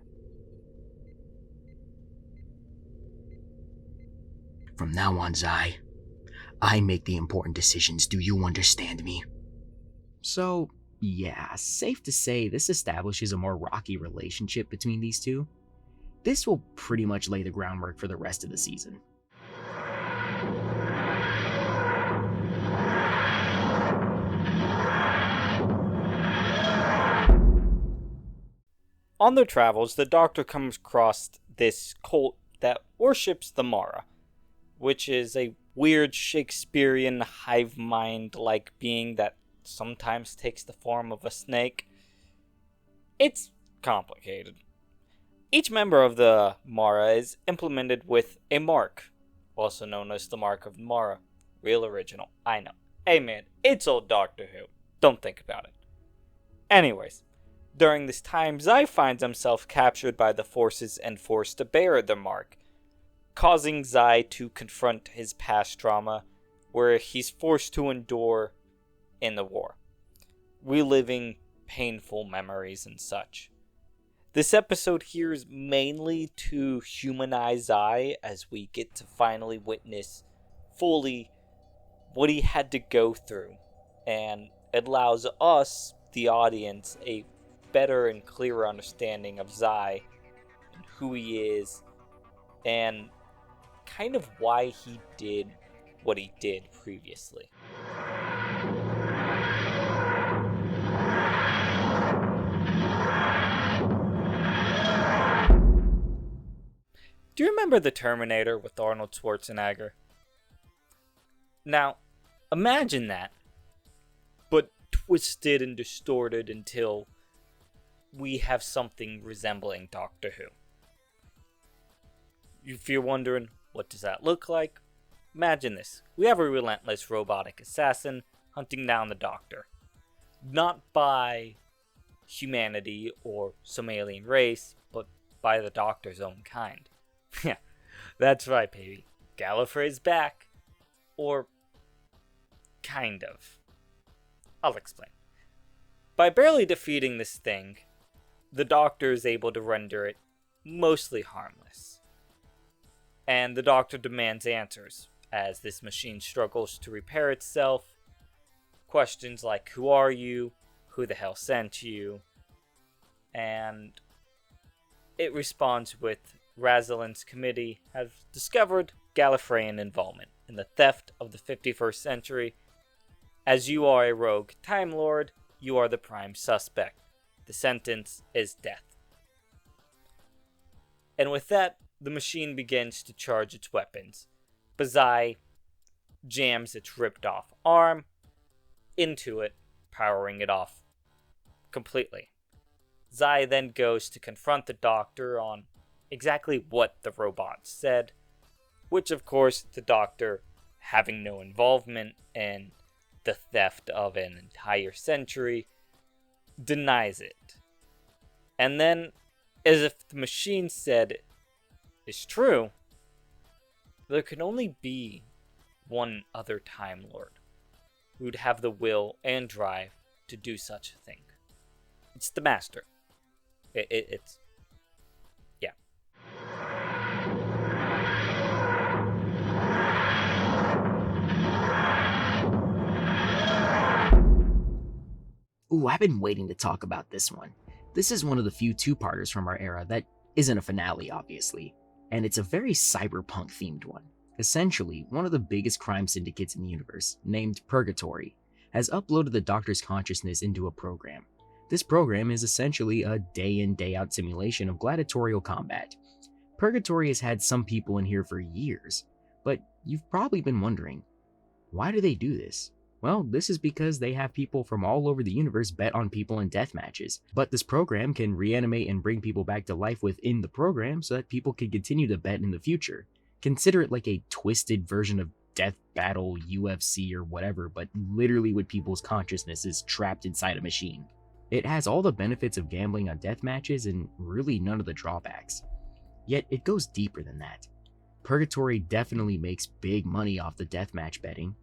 From now on, Zai, I make the important decisions. Do you understand me? So, yeah, safe to say this establishes a more rocky relationship between these two. This will pretty much lay the groundwork for the rest of the season. On their travels, the Doctor comes across this cult that worships the Mara, which is a weird Shakespearean hive mind-like being that sometimes takes the form of a snake. It's complicated. Each member of the Mara is implemented with a mark, also known as the Mark of Mara. Real original, I know. Hey man, it's old Doctor Who. Don't think about it. Anyways, during this time, Zai finds himself captured by the forces and forced to bear the mark, causing Zai to confront his past trauma, where he's forced to endure in the war, reliving painful memories and such. This episode here is mainly to humanize Zai as we get to finally witness fully what he had to go through, and it allows us, the audience, a better and clearer understanding of Zai and who he is and kind of why he did what he did previously. Do you remember The Terminator with Arnold Schwarzenegger? Now, imagine that, but twisted and distorted until we have something resembling Doctor Who. If you're wondering, what does that look like? Imagine this. We have a relentless robotic assassin hunting down the Doctor. Not by humanity or some alien race, but by the Doctor's own kind. Yeah, that's right, baby. Gallifrey's back. Or kind of. I'll explain. By barely defeating this thing, the Doctor is able to render it mostly harmless. And the Doctor demands answers, as this machine struggles to repair itself. Questions like, who are you? Who the hell sent you? And it responds with, Razalin's committee have discovered Gallifreyan involvement in the theft of the 51st century. As you are a rogue Time Lord, you are the prime suspect. The sentence is death. And with that, the machine begins to charge its weapons. Bazai jams its ripped off arm into it, powering it off completely. Zai then goes to confront the Doctor on exactly what the robot said, which of course the Doctor, having no involvement in the theft of an entire century, denies it. And then, as if the machine said is true, there can only be one other Time Lord who'd have the will and drive to do such a thing. It's the Master. It's... yeah. Ooh, I've been waiting to talk about this one. This is one of the few two-parters from our era that isn't a finale, obviously, and it's a very cyberpunk themed one. Essentially, one of the biggest crime syndicates in the universe, named Purgatory, has uploaded the Doctor's consciousness into a program. This program is essentially a day-in, day-out simulation of gladiatorial combat. Purgatory has had some people in here for years, but you've probably been wondering, why do they do this? Well, this is because they have people from all over the universe bet on people in death matches, but this program can reanimate and bring people back to life within the program so that people can continue to bet in the future. Consider it like a twisted version of Death Battle, UFC, or whatever, but literally with people's consciousnesses trapped inside a machine. It has all the benefits of gambling on death matches and really none of the drawbacks. Yet it goes deeper than that. Purgatory definitely makes big money off the deathmatch betting.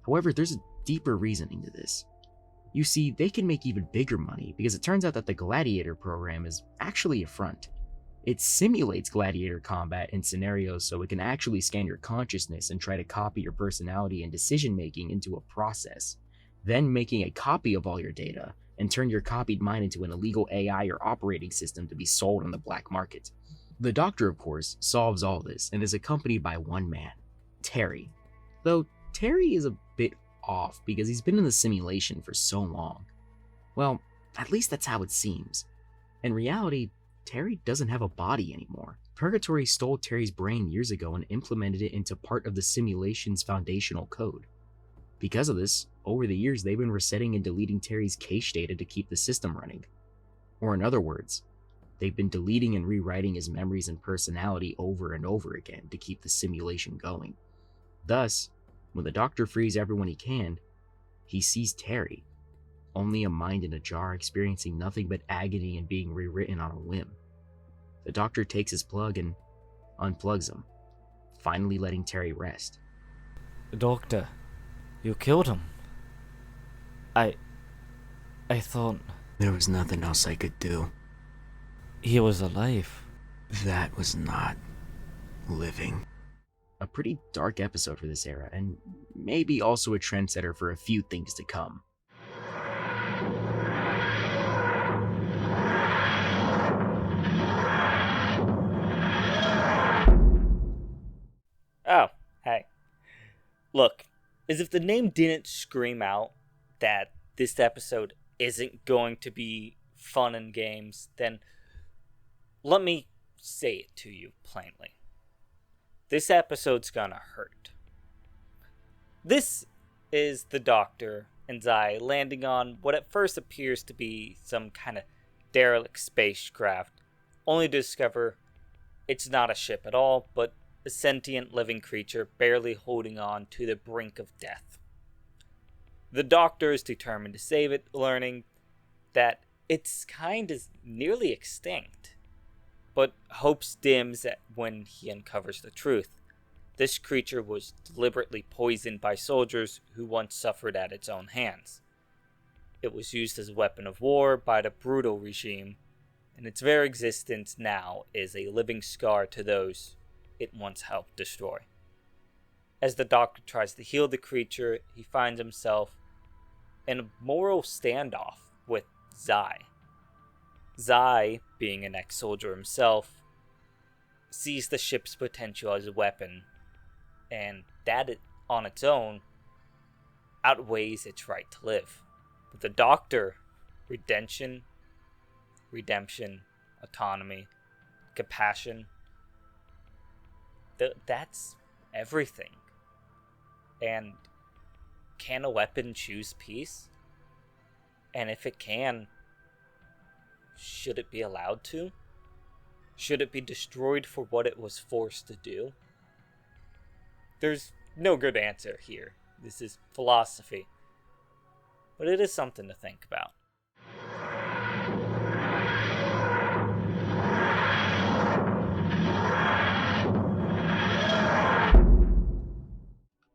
However, there's a deeper reasoning to this. You see, they can make even bigger money because it turns out that the Gladiator program is actually a front. It simulates gladiator combat in scenarios so it can actually scan your consciousness and try to copy your personality and decision making into a process, then making a copy of all your data and turn your copied mind into an illegal AI or operating system to be sold on the black market. The Doctor, of course, solves all this and is accompanied by one man, Terry. Though Terry is a bit off because he's been in the simulation for so long. Well, at least that's how it seems. In reality, Terry doesn't have a body anymore. Purgatory stole Terry's brain years ago and implemented it into part of the simulation's foundational code. Because of this, over the years they've been resetting and deleting Terry's cache data to keep the system running. Or in other words, they've been deleting and rewriting his memories and personality over and over again to keep the simulation going. Thus, when the Doctor frees everyone he can, he sees Terry, only a mind in a jar experiencing nothing but agony and being rewritten on a whim. The Doctor takes his plug and unplugs him, finally letting Terry rest. Doctor, you killed him. I thought... There was nothing else I could do. he was alive. That was not living. A pretty dark episode for this era, and maybe also a trendsetter for a few things to come. Oh, hey. Look, as if the name didn't scream out that this episode isn't going to be fun and games, then let me say it to you plainly. this episode's gonna hurt. This is the Doctor and Zai landing on what at first appears to be some kind of derelict spacecraft, only to discover it's not a ship at all, but a sentient living creature barely holding on to the brink of death. The Doctor is determined to save it, learning that its kind is nearly extinct, but hopes dims when he uncovers the truth. This creature was deliberately poisoned by soldiers who once suffered at its own hands. It was used as a weapon of war by the brutal regime, and its very existence now is a living scar to those it once helped destroy. As the Doctor tries to heal the creature, he finds himself in a moral standoff with Zai. Zai, being an ex-soldier himself, sees the ship's potential as a weapon, and that on its own outweighs its right to live. But the Doctor, redemption, autonomy, compassion, that's everything. And can a weapon choose peace? And if it can, should it be allowed to? Should it be destroyed for what it was forced to do? There's no good answer here. This is philosophy. But it is something to think about.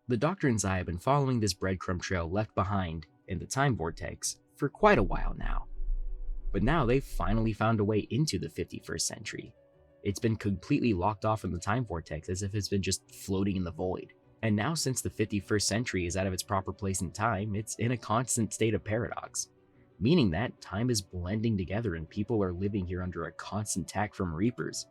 The Doctor and Zai have been following this breadcrumb trail left behind in the time vortex for quite a while now. But now they've finally found a way into the 51st century. It's been completely locked off from the time vortex as if it's been just floating in the void. And now since the 51st century is out of its proper place in time, it's in a constant state of paradox. Meaning that time is blending together and people are living here under a constant attack from Reapers.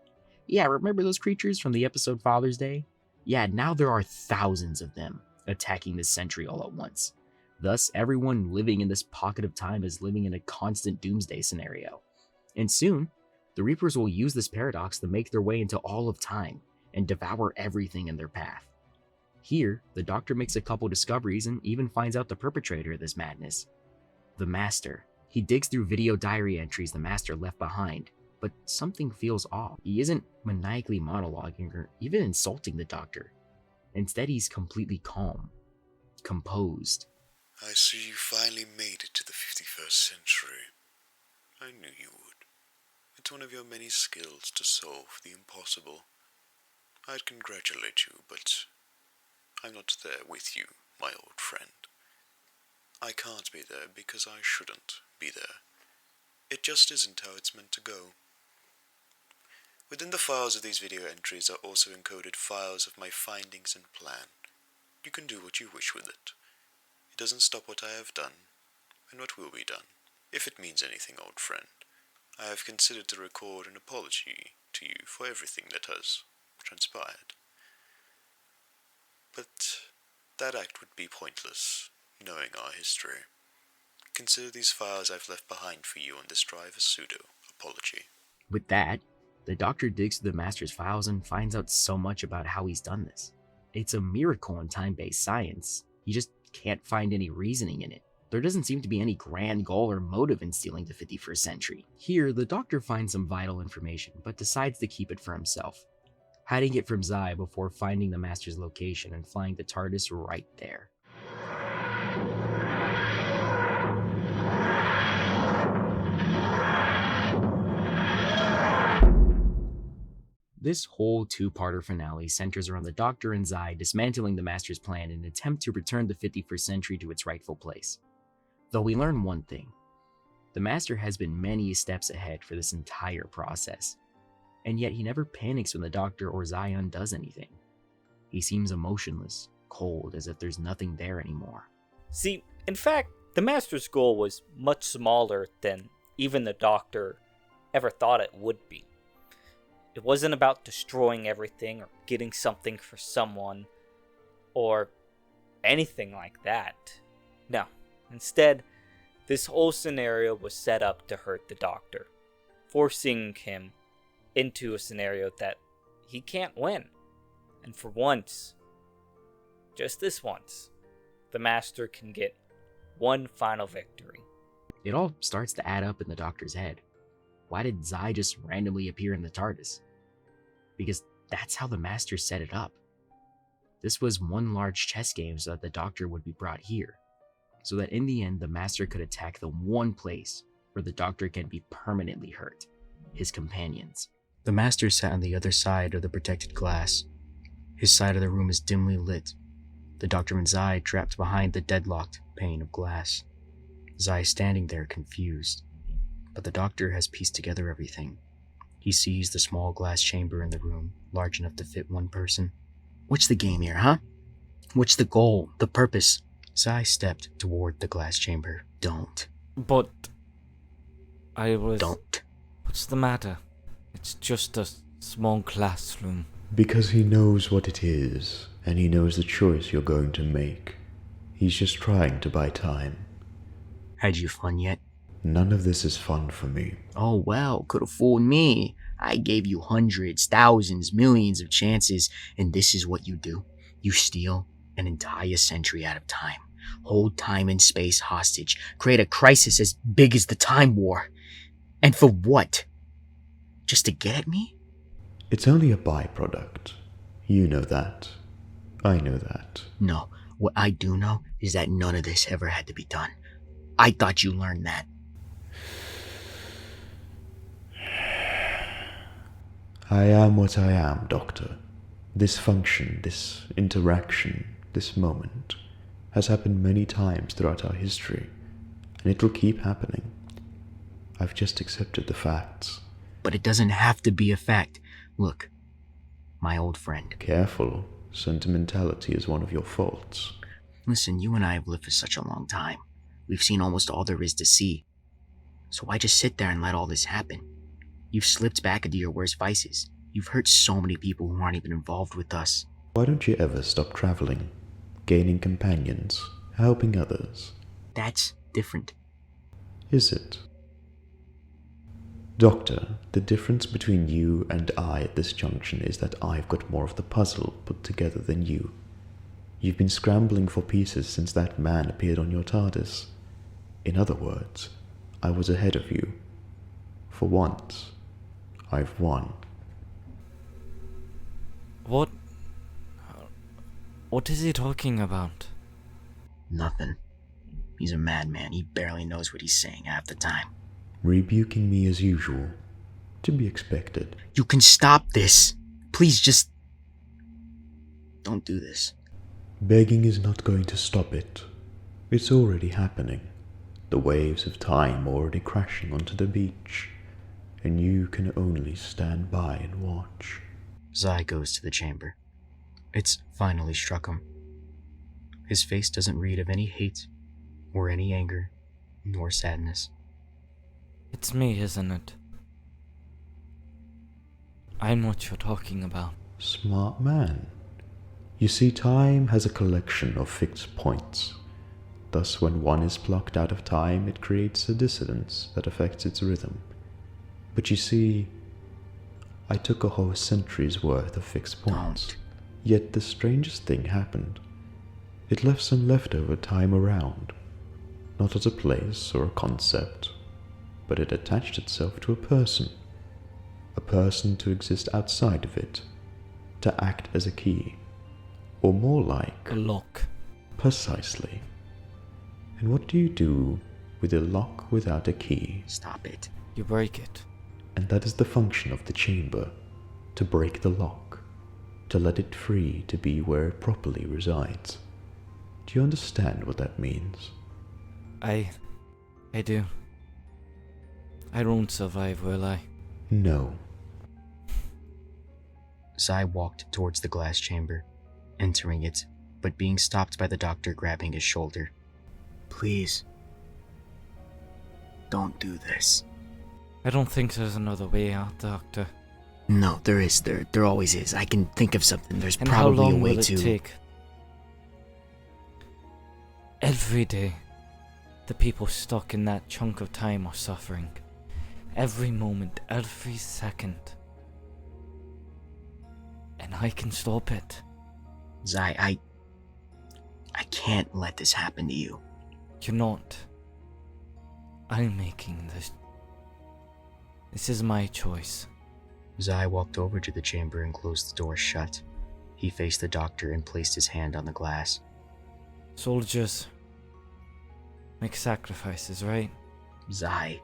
Yeah, remember those creatures from the episode Father's Day? Yeah, now there are thousands of them attacking this century all at once. Thus, everyone living in this pocket of time is living in a constant doomsday scenario. And soon, the Reapers will use this paradox to make their way into all of time and devour everything in their path. Here, the Doctor makes a couple discoveries and even finds out the perpetrator of this madness. The Master. He digs through video diary entries the Master left behind, but something feels off. He isn't maniacally monologuing or even insulting the Doctor. Instead, he's completely calm, composed. I see you finally made it to the 51st century. I knew you would. It's one of your many skills to solve the impossible. I'd congratulate you, but I'm not there with you, my old friend. I can't be there because I shouldn't be there. It just isn't how it's meant to go. Within the files of these video entries are also encoded files of my findings and plan. You can do what you wish with it. It doesn't stop what I have done, and what will be done. If it means anything, old friend, I have considered to record an apology to you for everything that has transpired. But that act would be pointless, knowing our history. Consider these files I've left behind for you on this drive a pseudo-apology. With that, the Doctor digs through the Master's files and finds out so much about how he's done this. It's a miracle in time-based science. He just can't find any reasoning in it. There doesn't seem to be any grand goal or motive in stealing the 51st century. Here, the Doctor finds some vital information, but decides to keep it for himself, hiding it from Zai before finding the Master's location and flying the TARDIS right there. This whole two-parter finale centers around the Doctor and Zai dismantling the Master's plan in an attempt to return the 51st century to its rightful place. Though we learn one thing. The Master has been many steps ahead for this entire process, and yet he never panics when the Doctor or Zai undoes anything. He seems emotionless, cold, as if there's nothing there anymore. See, in fact, the Master's goal was much smaller than even the Doctor ever thought it would be. It wasn't about destroying everything or getting something for someone or anything like that. No, instead, this whole scenario was set up to hurt the Doctor, forcing him into a scenario that he can't win. And for once, just this once, the Master can get one final victory. It all starts to add up in the Doctor's head. Why did Zai just randomly appear in the TARDIS? Because that's how the Master set it up. This was one large chess game so that the Doctor would be brought here, so that in the end the Master could attack the one place where the Doctor can be permanently hurt, his companions. The Master sat on the other side of the protected glass. His side of the room is dimly lit. The Doctor and Zai trapped behind the deadlocked pane of glass. Zai standing there confused, but the Doctor has pieced together everything. He sees the small glass chamber in the room, large enough to fit one person. What's the game here, huh? What's the goal, the purpose? Zai stepped toward the glass chamber. Don't. But Don't. What's the matter? It's just a small classroom. Because he knows what it is, and he knows the choice you're going to make. He's just trying to buy time. Had you fun yet? None of this is fun for me. Oh well, could have fooled me. I gave you hundreds, thousands, millions of chances, and this is what you do. You steal an entire century out of time. Hold time and space hostage. Create a crisis as big as the Time War. And for what? Just to get at me? It's only a byproduct. You know that. I know that. No, what I do know is that none of this ever had to be done. I thought you learned that. I am what I am, Doctor. This function, this interaction, this moment has happened many times throughout our history, and it will keep happening. I've just accepted the facts. But it doesn't have to be a fact. Look, my old friend. Careful. Sentimentality is one of your faults. Listen, you and I have lived for such a long time. We've seen almost all there is to see. So why just sit there and let all this happen? You've slipped back into your worst vices. You've hurt so many people who aren't even involved with us. Why don't you ever stop traveling, gaining companions, helping others? That's different. Is it? Doctor, the difference between you and I at this junction is that I've got more of the puzzle put together than you. You've been scrambling for pieces since that man appeared on your TARDIS. In other words, I was ahead of you. For once, I've won. What is he talking about? Nothing. He's a madman. He barely knows what he's saying half the time. Rebuking me as usual. To be expected. You can stop this. Please just... don't do this. Begging is not going to stop it. It's already happening. The waves of time already crashing onto the beach. And you can only stand by and watch. Zai goes to the chamber. It's finally struck him. His face doesn't read of any hate, or any anger, nor sadness. It's me, isn't it? I know what you're talking about. Smart man. You see, time has a collection of fixed points. Thus, when one is plucked out of time, it creates a dissonance that affects its rhythm. But you see, I took a whole century's worth of fixed points. Don't. Yet the strangest thing happened. It left some leftover time around. Not as a place or a concept, but it attached itself to a person. A person to exist outside of it. To act as a key. Or more like... A lock. Precisely. And what do you do with a lock without a key? Stop it. You break it. And that is the function of the chamber. To break the lock. To let it free to be where it properly resides. Do you understand what that means? I do. I won't survive, will I? No. Zai walked towards the glass chamber, entering it, but being stopped by the Doctor grabbing his shoulder. Please. Don't do this. I don't think there's another way out, Doctor. No, there is. There always is. I can think of something. There's And probably how long a way will it to... take? Every day, the people stuck in that chunk of time are suffering. Every moment, every second. And and I can stop it. Zai, I can't let this happen to you. You're not. I'm making this. This is my choice. Zai walked over to the chamber and closed the door shut. He faced the doctor and placed his hand on the glass. Soldiers make sacrifices, right? Zai,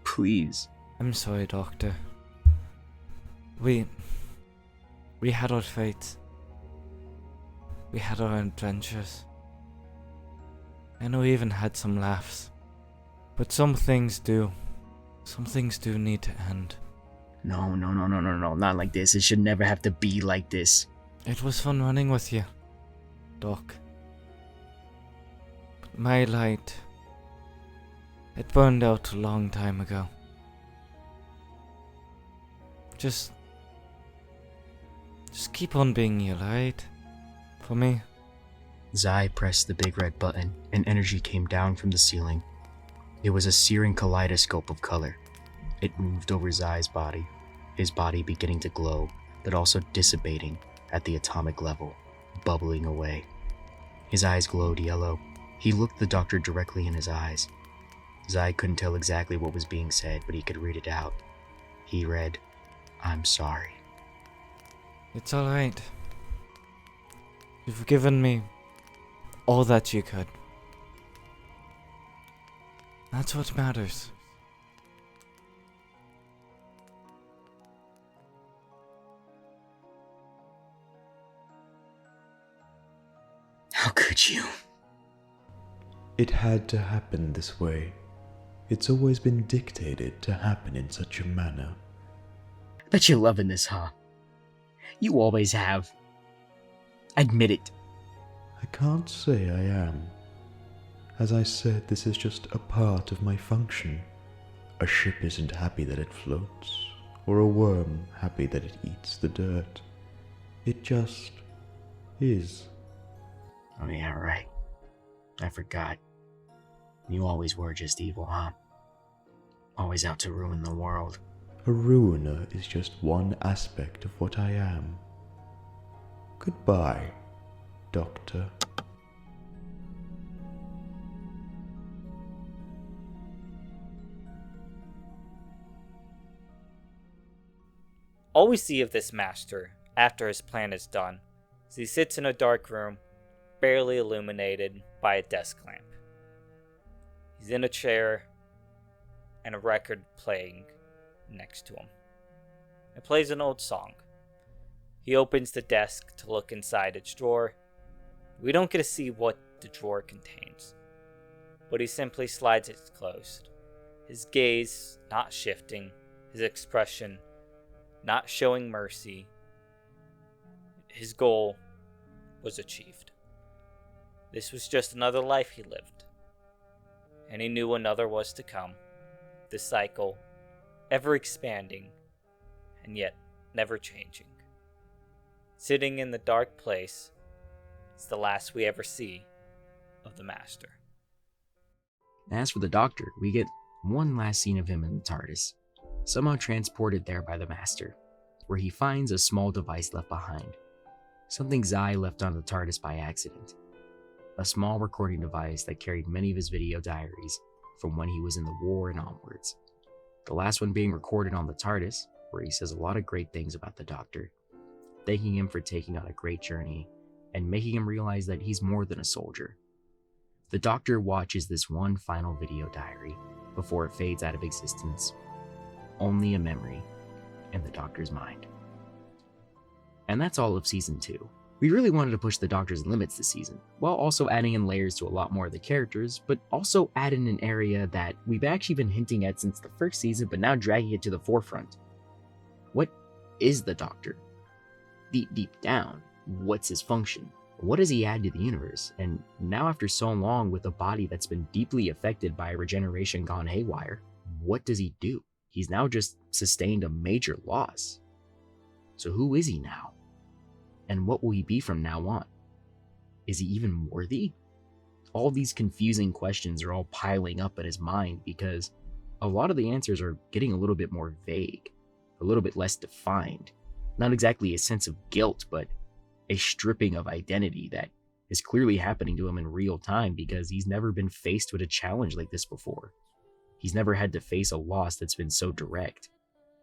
please. I'm sorry, Doctor. We had our fights. We had our adventures. I know we even had some laughs. But some things do need to end. No, not like this. It should never have to be like this. It was fun running with you, Doc. But my light, it burned out a long time ago. Just keep on being you, right? For me. Zai pressed the big red button, and energy came down from the ceiling. It was a searing kaleidoscope of color. It moved over Zai's body, his body beginning to glow, but also dissipating at the atomic level, bubbling away. His eyes glowed yellow. He looked the doctor directly in his eyes. Zai couldn't tell exactly what was being said, but he could read it out. He read, "I'm sorry." It's alright. You've given me all that you could. That's what matters. How could you? It had to happen this way. It's always been dictated to happen in such a manner. Bet you're loving this, huh? You always have. Admit it. I can't say I am. As I said, this is just a part of my function. A ship isn't happy that it floats, or a worm happy that it eats the dirt. It just is. Oh yeah, right. I forgot. You always were just evil, huh? Always out to ruin the world. A ruiner is just one aspect of what I am. Goodbye, Doctor. All we see of this master, after his plan is done, is he sits in a dark room, barely illuminated by a desk lamp. He's in a chair, and a record playing next to him. It plays an old song. He opens the desk to look inside its drawer. We don't get to see what the drawer contains, but he simply slides it closed. His gaze not shifting, his expression not showing mercy. His goal was achieved. This was just another life he lived, and he knew another was to come. The cycle, ever expanding, and yet never changing. Sitting in the dark place is the last we ever see of the Master. As for the Doctor, we get one last scene of him in the TARDIS, somehow transported there by the Master, where he finds a small device left behind. Something Zai left on the TARDIS by accident. A small recording device that carried many of his video diaries from when he was in the war and onwards. The last one being recorded on the TARDIS, where he says a lot of great things about the Doctor, thanking him for taking on a great journey and making him realize that he's more than a soldier. The Doctor watches this one final video diary before it fades out of existence. Only a memory in the Doctor's mind. And that's all of Season 2. We really wanted to push the Doctor's limits this season, while also adding in layers to a lot more of the characters, but also add in an area that we've actually been hinting at since the first season, but now dragging it to the forefront. What is the Doctor? Deep down, what's his function? What does he add to the universe? And now after so long with a body that's been deeply affected by regeneration gone haywire, what does he do? He's now just sustained a major loss. So who is he now? And what will he be from now on? Is he even worthy? All these confusing questions are all piling up in his mind because a lot of the answers are getting a little bit more vague, a little bit less defined. Not exactly a sense of guilt, but a stripping of identity that is clearly happening to him in real time because he's never been faced with a challenge like this before. He's never had to face a loss that's been so direct.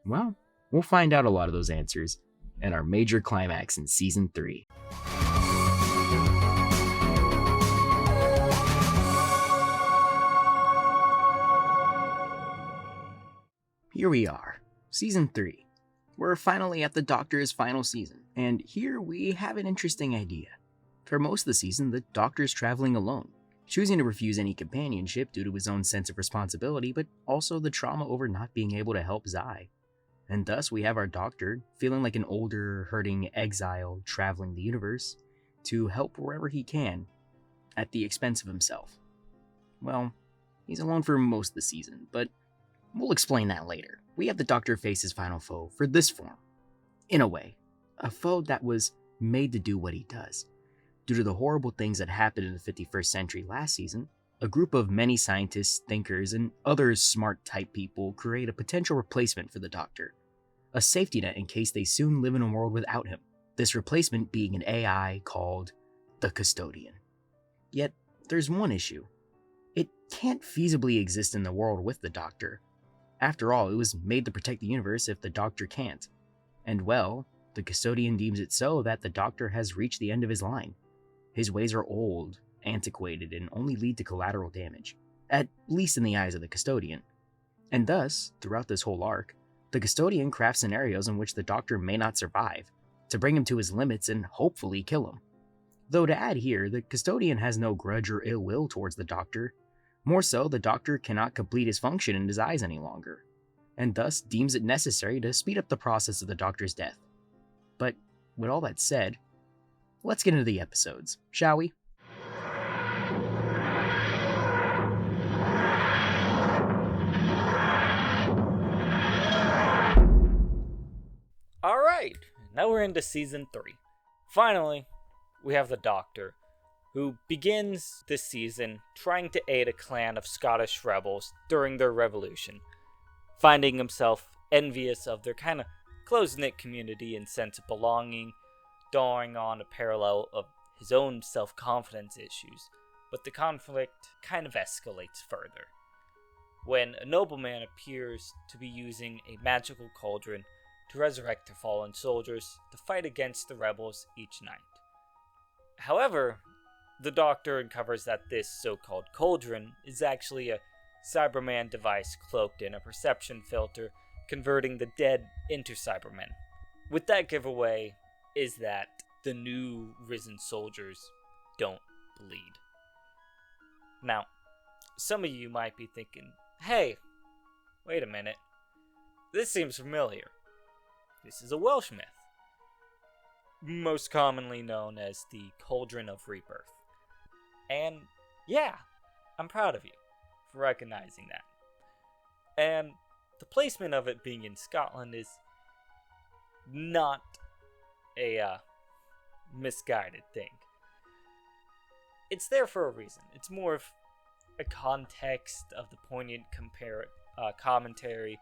Well, we'll find out a lot of those answers in our major climax in Season 3. Here we are, Season 3. We're finally at the Doctor's final season, and here we have an interesting idea. For most of the season, the Doctor's traveling alone, choosing to refuse any companionship due to his own sense of responsibility, but also the trauma over not being able to help Zai. And thus we have our Doctor feeling like an older, hurting exile traveling the universe to help wherever he can, at the expense of himself. Well, he's alone for most of the season, but we'll explain that later. We have the Doctor face his final foe for this form. In a way, a foe that was made to do what he does. Due to the horrible things that happened in the 51st century last season, a group of many scientists, thinkers, and other smart type people create a potential replacement for the Doctor. A safety net in case they soon live in a world without him. This replacement being an AI called the Custodian. Yet, there's one issue. It can't feasibly exist in the world with the Doctor. After all, it was made to protect the universe if the Doctor can't. And well, the Custodian deems it so that the Doctor has reached the end of his line. His ways are old, antiquated, and only lead to collateral damage, at least in the eyes of the Custodian. And thus, throughout this whole arc, the Custodian crafts scenarios in which the Doctor may not survive, to bring him to his limits and hopefully kill him. Though to add here, the Custodian has no grudge or ill will towards the Doctor. More so, the Doctor cannot complete his function in his eyes any longer, and thus deems it necessary to speed up the process of the Doctor's death. But with all that said, let's get into the episodes, shall we? Alright, now we're into Season 3. Finally, we have the Doctor, who begins this season trying to aid a clan of Scottish rebels during their revolution, finding himself envious of their kind of close-knit community and sense of belonging, drawing on a parallel of his own self-confidence issues, but the conflict kind of escalates further, when a nobleman appears to be using a magical cauldron to resurrect their fallen soldiers to fight against the rebels each night. However, the Doctor uncovers that this so-called cauldron is actually a Cyberman device cloaked in a perception filter, converting the dead into Cybermen. With that giveaway is that the new risen soldiers don't bleed. Now, some of you might be thinking, hey, wait a minute, this seems familiar. This is a Welsh myth, most commonly known as the Cauldron of Rebirth. And yeah, I'm proud of you for recognizing that. And the placement of it being in Scotland is not a misguided thing. It's there for a reason. It's more of a context of the poignant commentary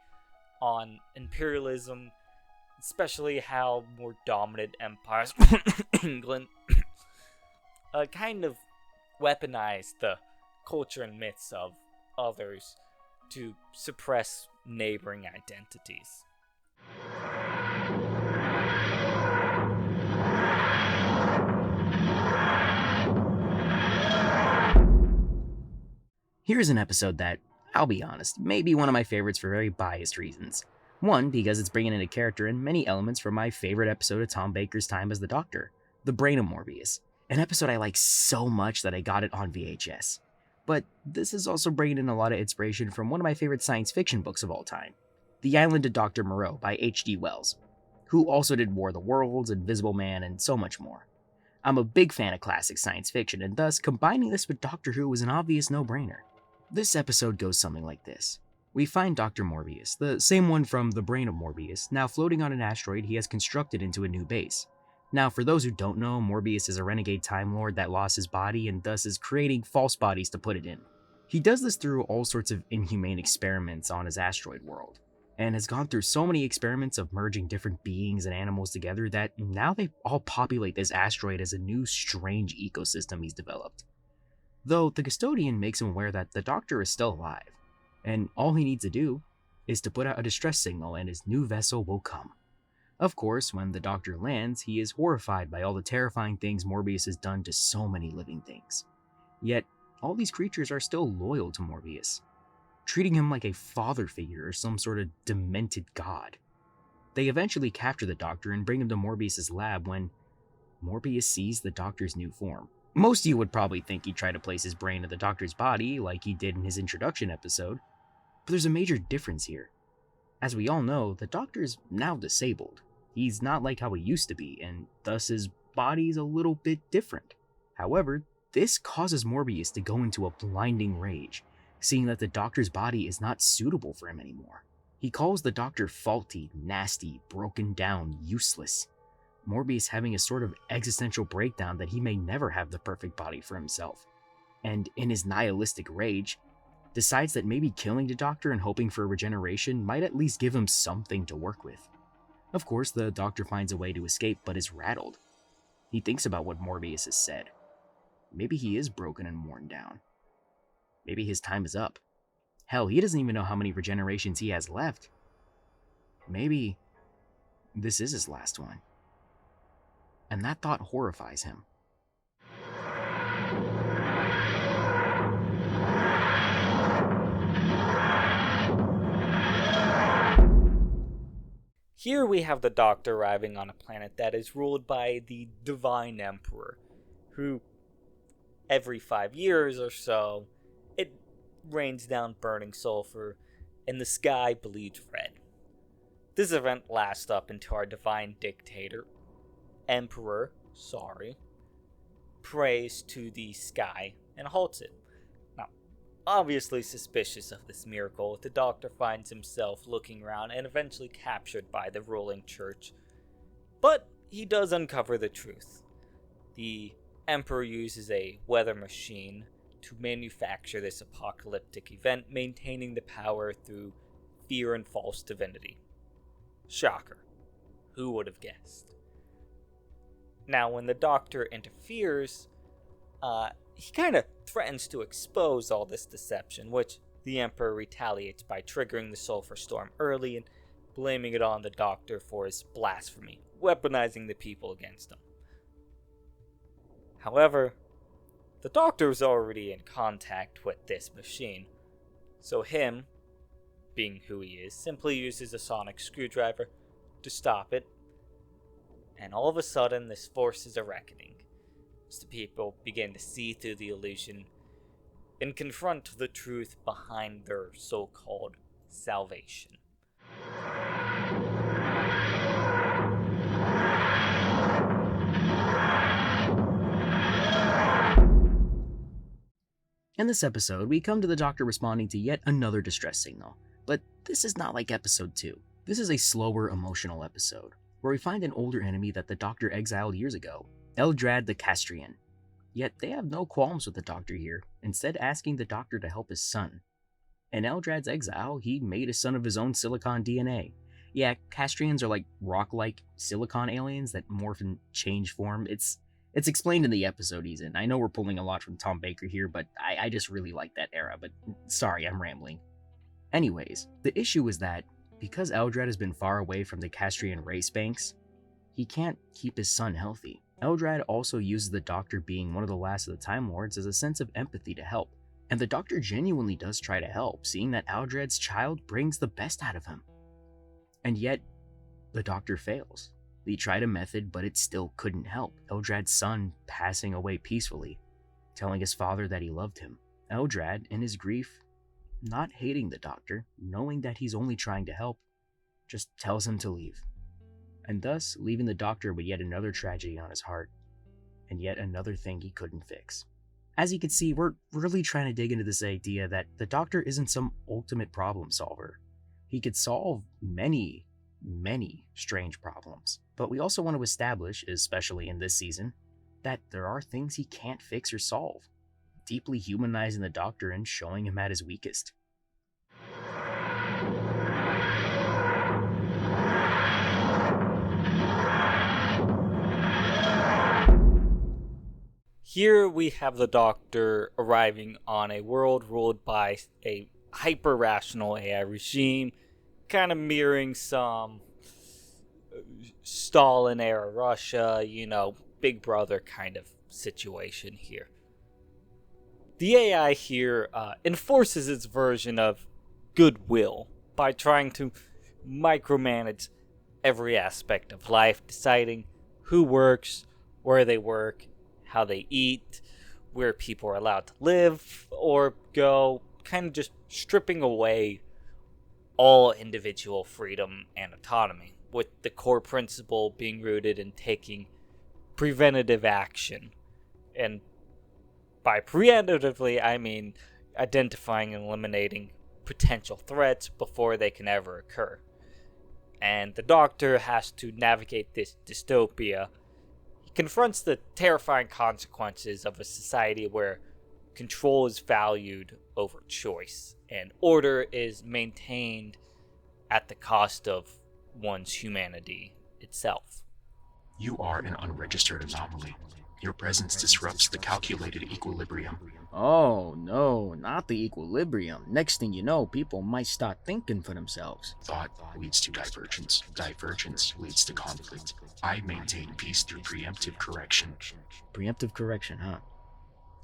on imperialism, especially how more dominant empires, England, kind of weaponize the culture and myths of others to suppress neighboring identities. Here's an episode that, I'll be honest, may be one of my favorites for very biased reasons. One, because it's bringing in a character and many elements from my favorite episode of Tom Baker's time as the Doctor, The Brain of Morbius, an episode I like so much that I got it on VHS. But this is also bringing in a lot of inspiration from one of my favorite science fiction books of all time, The Island of Dr. Moreau by H.G. Wells, who also did War of the Worlds, Invisible Man, and so much more. I'm a big fan of classic science fiction, and thus combining this with Doctor Who was an obvious no-brainer. This episode goes something like this. We find Dr. Morbius, the same one from The Brain of Morbius, now floating on an asteroid he has constructed into a new base. Now, for those who don't know, Morbius is a renegade Time Lord that lost his body and thus is creating false bodies to put it in. He does this through all sorts of inhumane experiments on his asteroid world, and has gone through so many experiments of merging different beings and animals together that now they all populate this asteroid as a new strange ecosystem he's developed. Though the custodian makes him aware that the Doctor is still alive, and all he needs to do is to put out a distress signal and his new vessel will come. Of course, when the Doctor lands, he is horrified by all the terrifying things Morbius has done to so many living things. Yet, all these creatures are still loyal to Morbius, treating him like a father figure or some sort of demented god. They eventually capture the Doctor and bring him to Morbius' lab when Morbius sees the Doctor's new form. Most of you would probably think he'd try to place his brain in the Doctor's body like he did in his introduction episode, but there's a major difference here. As we all know, the Doctor is now disabled. He's not like how he used to be, and thus his body's a little bit different. However, this causes Morbius to go into a blinding rage, seeing that the Doctor's body is not suitable for him anymore. He calls the Doctor faulty, nasty, broken down, useless. Morbius having a sort of existential breakdown that he may never have the perfect body for himself, and in his nihilistic rage, decides that maybe killing the Doctor and hoping for regeneration might at least give him something to work with. Of course, the Doctor finds a way to escape, but is rattled. He thinks about what Morbius has said. Maybe he is broken and worn down. Maybe his time is up. Hell, he doesn't even know how many regenerations he has left. Maybe this is his last one. And that thought horrifies him. Here we have the Doctor arriving on a planet that is ruled by the Divine Emperor, who, every 5 years or so, it rains down burning sulfur, and the sky bleeds red. This event lasts up until our Divine Dictator, prays to the sky and halts it. Now, obviously suspicious of this miracle, the Doctor finds himself looking around and eventually captured by the ruling church. But he does uncover the truth. The Emperor uses a weather machine to manufacture this apocalyptic event, maintaining the power through fear and false divinity. Shocker. Who would have guessed? Now, when the Doctor interferes, he kind of threatens to expose all this deception, which the Emperor retaliates by triggering the sulfur storm early and blaming it on the Doctor for his blasphemy, weaponizing the people against him. However, the Doctor is already in contact with this machine, so him, being who he is, simply uses a sonic screwdriver to stop it, and all of a sudden this forces a reckoning, as the people begin to see through the illusion and confront the truth behind their so-called salvation. In this episode, we come to the Doctor responding to yet another distress signal, but this is not like episode 2. This is a slower, emotional episode, where we find an older enemy that the Doctor exiled years ago, Eldrad the Castrian. Yet they have no qualms with the Doctor here, instead asking the Doctor to help his son. In Eldrad's exile, he made a son of his own silicon DNA. Yeah, Castrians are like rock-like silicon aliens that morph and change form. It's explained in the episode he's in. I know we're pulling a lot from Tom Baker here, but I just really like that era, but sorry, I'm rambling. Anyways, the issue is that, because Eldrad has been far away from the Castrian race banks, he can't keep his son healthy. Eldrad also uses the Doctor being one of the last of the Time Lords as a sense of empathy to help, and the Doctor genuinely does try to help, seeing that Eldrad's child brings the best out of him. And yet, the Doctor fails. He tried a method, but it still couldn't help. Eldrad's son passing away peacefully, telling his father that he loved him. Eldrad, in his grief, not hating the Doctor, knowing that he's only trying to help, just tells him to leave. And thus, leaving the Doctor with yet another tragedy on his heart, and yet another thing he couldn't fix. As you can see, we're really trying to dig into this idea that the Doctor isn't some ultimate problem solver. He could solve many strange problems. But we also want to establish, especially in this season, that there are things he can't fix or solve, deeply humanizing the Doctor and showing him at his weakest. Here we have the Doctor arriving on a world ruled by a hyper-rational AI regime, kind of mirroring some Stalin-era Russia, Big Brother kind of situation here. The AI here enforces its version of goodwill by trying to micromanage every aspect of life, deciding who works, where they work, how they eat, where people are allowed to live or go, kind of just stripping away all individual freedom and autonomy, with the core principle being rooted in taking preventative action. And by preemptively, I mean identifying and eliminating potential threats before they can ever occur. And the Doctor has to navigate this dystopia. He confronts the terrifying consequences of a society where control is valued over choice, and order is maintained at the cost of one's humanity itself. You are an unregistered anomaly. Your presence disrupts the calculated equilibrium. Oh, no, not the equilibrium. Next thing you know, people might start thinking for themselves. Thought leads to divergence. Divergence leads to conflict. I maintain peace through preemptive correction. Preemptive correction, huh?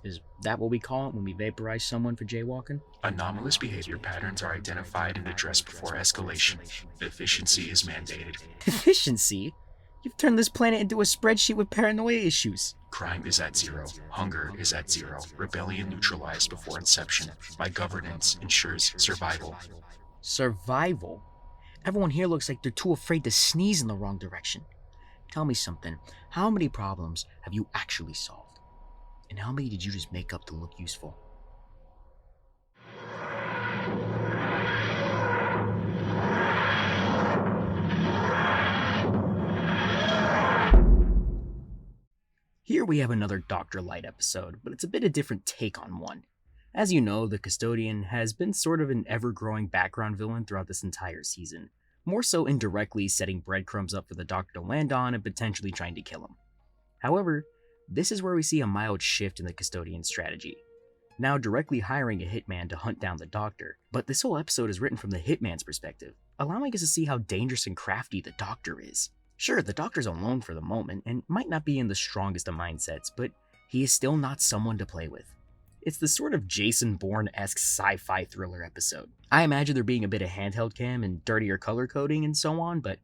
Is that what we call it when we vaporize someone for jaywalking? Anomalous behavior patterns are identified and addressed before escalation. Efficiency is mandated. Efficiency? You've turned this planet into a spreadsheet with paranoia issues. Crime is at 0. Hunger is at 0. Rebellion neutralized before inception. My governance ensures survival. Survival? Everyone here looks like they're too afraid to sneeze in the wrong direction. Tell me something. How many problems have you actually solved? And how many did you just make up to look useful? Here we have another Dr. Light episode, but it's a bit a different take on one. As you know, the Custodian has been sort of an ever-growing background villain throughout this entire season, more so indirectly setting breadcrumbs up for the Doctor to land on and potentially trying to kill him. However, this is where we see a mild shift in the Custodian's strategy, now directly hiring a hitman to hunt down the Doctor, but this whole episode is written from the hitman's perspective, allowing us to see how dangerous and crafty the Doctor is. Sure, the Doctor's alone for the moment, and might not be in the strongest of mindsets, but he is still not someone to play with. It's the sort of Jason Bourne-esque sci-fi thriller episode. I imagine there being a bit of handheld cam and dirtier color coding and so on, but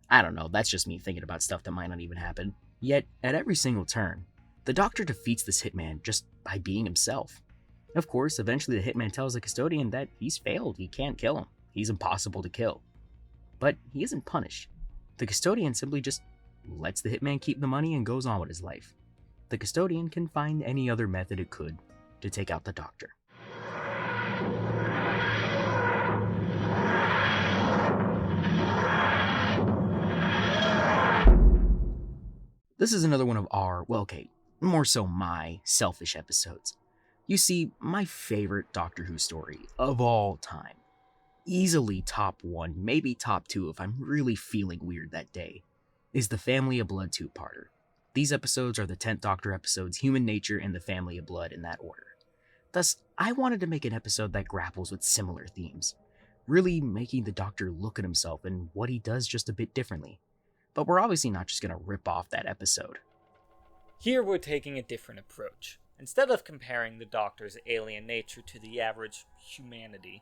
I don't know, that's just me thinking about stuff that might not even happen. Yet, at every single turn, the Doctor defeats this hitman just by being himself. Of course, eventually the hitman tells the Custodian that he's failed, he can't kill him, he's impossible to kill. But he isn't punished. The Custodian simply just lets the hitman keep the money and goes on with his life. The Custodian can find any other method it could to take out the Doctor. This is another one of our, more so my, selfish episodes. You see, my favorite Doctor Who story of all time, easily top 1, maybe top 2 if I'm really feeling weird that day, is the Family of Blood 2-parter. These episodes are the 10th Doctor episodes, Human Nature and the Family of Blood in that order. Thus, I wanted to make an episode that grapples with similar themes, really making the Doctor look at himself and what he does just a bit differently. But we're obviously not just going to rip off that episode. Here we're taking a different approach. Instead of comparing the Doctor's alien nature to the average humanity,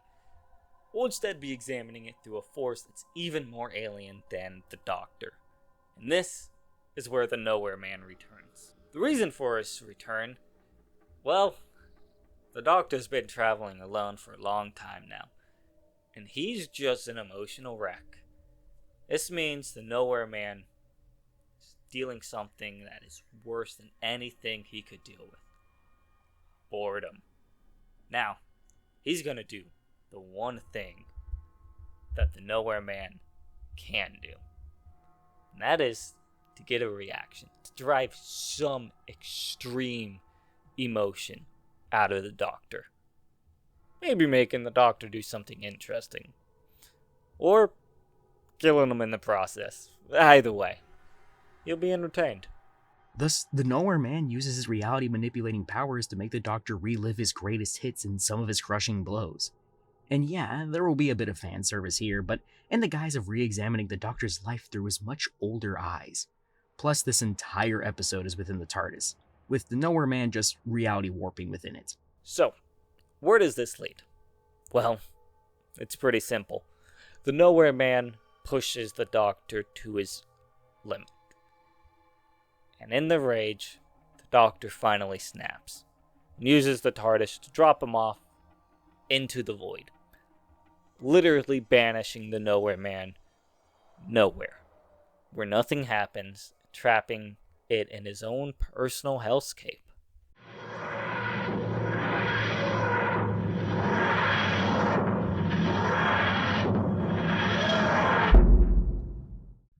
we'll instead be examining it through a force that's even more alien than the Doctor. And this is where the Nowhere Man returns. The reason for his return, well, the Doctor's been traveling alone for a long time now, and he's just an emotional wreck. This means the Nowhere Man is dealing something that is worse than anything he could deal with. Boredom. Now, he's gonna do the one thing that the Nowhere Man can do. And that is to get a reaction, to drive some extreme emotion out of the Doctor. Maybe making the Doctor do something interesting. Or killing him in the process. Either way, you'll be entertained. Thus, the Nowhere Man uses his reality manipulating powers to make the Doctor relive his greatest hits and some of his crushing blows. And yeah, there will be a bit of fan service here, but in the guise of re-examining the Doctor's life through his much older eyes. Plus, this entire episode is within the TARDIS, with the Nowhere Man just reality warping within it. So, where does this lead? Well, it's pretty simple. The Nowhere Man pushes the Doctor to his limit. And in the rage, the Doctor finally snaps and uses the TARDIS to drop him off into the void, literally banishing the Nowhere Man nowhere, where nothing happens, trapping it in his own personal hellscape.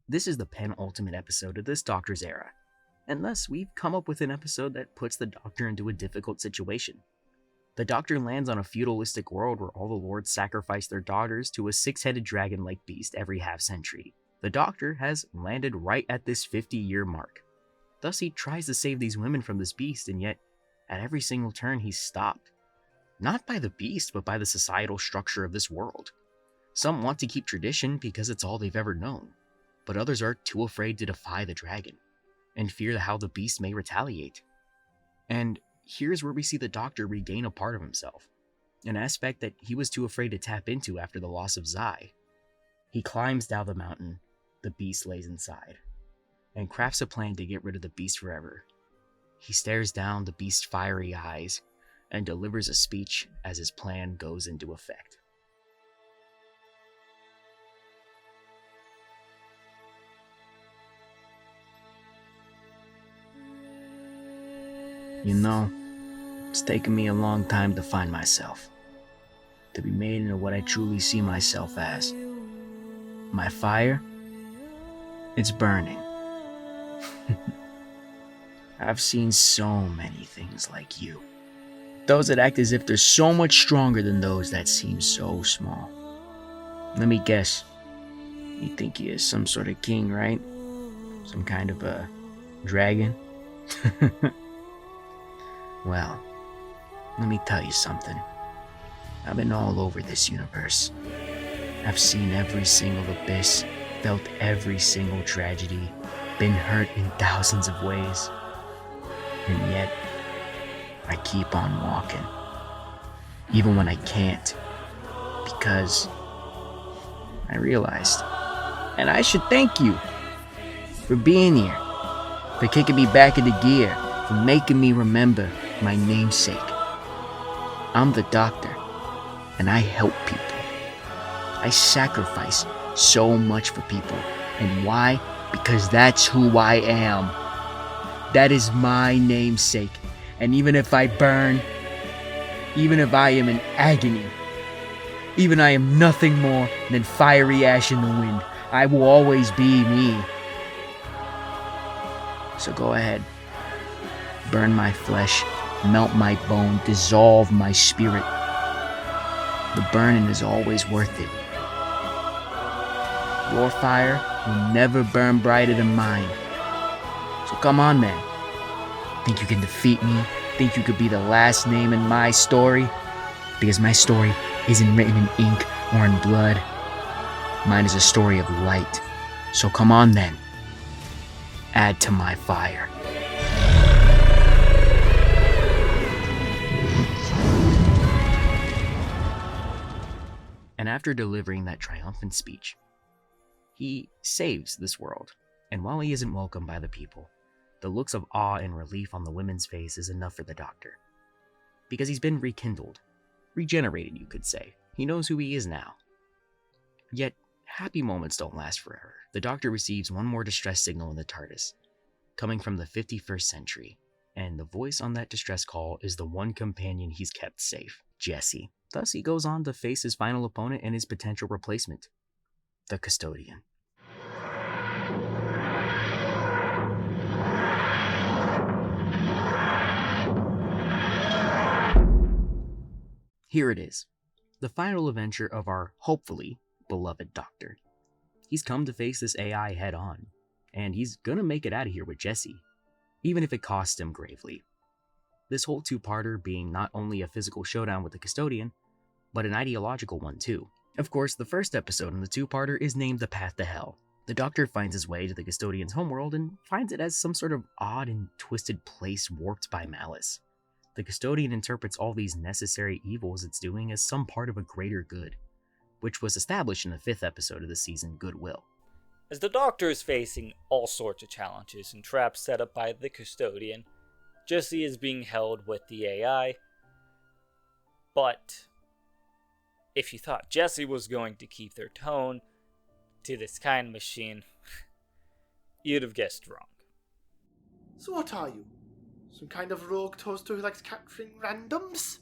This is the penultimate episode of this Doctor's era, and thus we've come up with an episode that puts the Doctor into a difficult situation. The Doctor lands on a feudalistic world where all the lords sacrifice their daughters to a six-headed dragon-like beast every half-century. The Doctor has landed right at this 50-year mark. Thus he tries to save these women from this beast, and yet, at every single turn he's stopped. Not by the beast, but by the societal structure of this world. Some want to keep tradition because it's all they've ever known, but others are too afraid to defy the dragon, and fear how the beast may retaliate. And here's where we see the Doctor regain a part of himself, an aspect that he was too afraid to tap into after the loss of Zai. He climbs down the mountain the beast lays inside, and crafts a plan to get rid of the beast forever. He stares down the beast's fiery eyes, and delivers a speech as his plan goes into effect. You know, it's taken me a long time to find myself, to be made into what I truly see myself as. My fire, it's burning. I've seen so many things like you. Those that act as if they're so much stronger than those that seem so small. Let me guess. You think he is some sort of king, right? Some kind of a dragon? Well, let me tell you something. I've been all over this universe. I've seen every single abyss, felt every single tragedy, been hurt in thousands of ways. And yet, I keep on walking. Even when I can't. Because I realized, and I should thank you for being here, for kicking me back into gear, for making me remember my namesake. I'm the Doctor, and I help people. I sacrifice so much for people. And why? Because that's who I am. That is my namesake. And even if I burn, even if I am in agony, even I am nothing more than fiery ash in the wind, I will always be me. So go ahead. Burn my flesh, melt my bone, dissolve my spirit. The burning is always worth it. Your fire will never burn brighter than mine. So come on then. Think you can defeat me? Think you could be the last name in my story? Because my story isn't written in ink or in blood. Mine is a story of light. So come on then. Add to my fire. And after delivering that triumphant speech, he saves this world. And while he isn't welcomed by the people, the looks of awe and relief on the women's face is enough for the Doctor. Because he's been rekindled, regenerated, you could say. He knows who he is now. Yet, happy moments don't last forever. The Doctor receives one more distress signal in the TARDIS, coming from the 51st century, and the voice on that distress call is the one companion he's kept safe, Jessie. Thus, he goes on to face his final opponent and his potential replacement, the Custodian. Here it is, the final adventure of our, hopefully, beloved Doctor. He's come to face this AI head on, and he's gonna make it out of here with Jessie. even if it costs him gravely. This whole two-parter being not only a physical showdown with the custodian, but an ideological one too. Of course, the first episode in the two-parter is named The Path to Hell. The Doctor finds his way to the custodian's homeworld and finds it as some sort of odd and twisted place warped by malice. The custodian interprets all these necessary evils it's doing as some part of a greater good, which was established in the 5th episode of the season, Goodwill. As the Doctor is facing all sorts of challenges and traps set up by the custodian, Jesse is being held with the AI. But if you thought Jesse was going to keep their tone to this kind of machine, you'd have guessed wrong. So what are you? Some kind of rogue toaster who likes capturing randoms?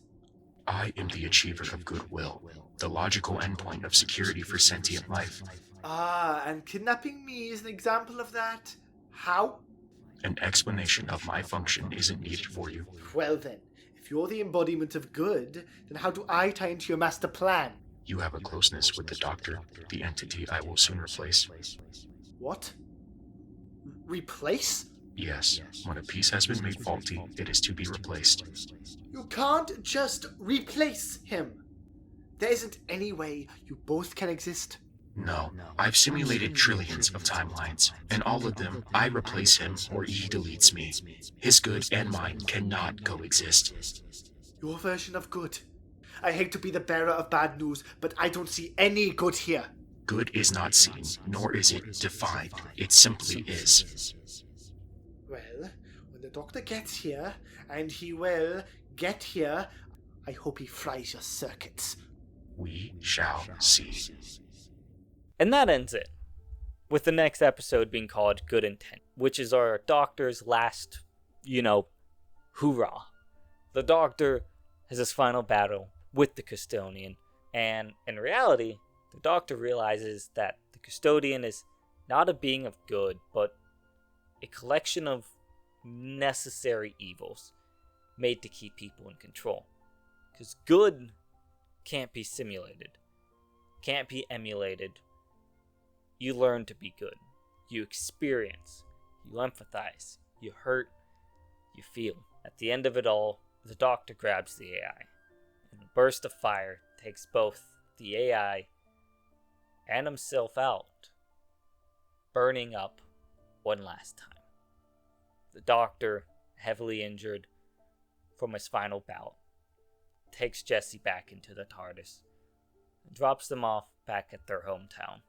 I am the achiever of goodwill, the logical endpoint of security for sentient life. Ah, and kidnapping me is an example of that? How? An explanation of my function isn't needed for you. Well then, if you're the embodiment of good, then how do I tie into your master plan? You have a closeness with the Doctor, the entity I will soon replace. What? Replace? Yes, when a piece has been made faulty, it is to be replaced. You can't just replace him. There isn't any way you both can exist. No, I've simulated trillions of timelines, and all of them, I replace him or he deletes me. His good and mine cannot coexist. Your version of good. I hate to be the bearer of bad news, but I don't see any good here. Good is not seen, nor is it defined. It simply is. Well, when the Doctor gets here, and he will get here, I hope he fries your circuits. We shall see. And that ends it, with the next episode being called Good Intent, which is our Doctor's last, hoorah. The Doctor has his final battle with the custodian, and in reality, the Doctor realizes that the custodian is not a being of good, but a collection of necessary evils made to keep people in control. Because good can't be simulated, can't be emulated. You learn to be good. You experience. You empathize. You hurt. You feel. At the end of it all, the Doctor grabs the AI. And a burst of fire takes both the AI and himself out, burning up one last time. The Doctor, heavily injured from his final bout, takes Jesse back into the TARDIS and drops them off back at their hometown,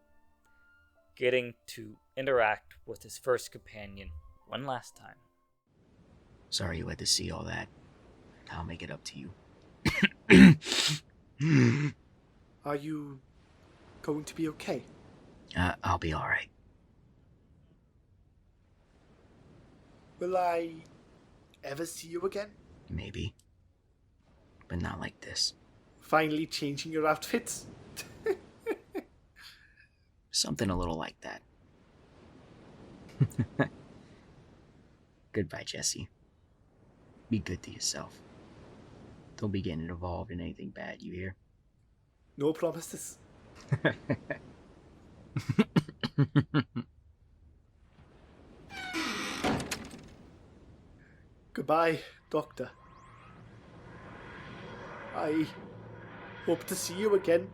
getting to interact with his first companion one last time. Sorry you had to see all that. I'll make it up to you. Are you going to be okay? I'll be alright. Will I ever see you again? Maybe. But not like this. Finally changing your outfits? Something a little like that. Goodbye, Jesse. Be good to yourself. Don't be getting involved in anything bad, you hear? No promises. Goodbye, Doctor. I hope to see you again.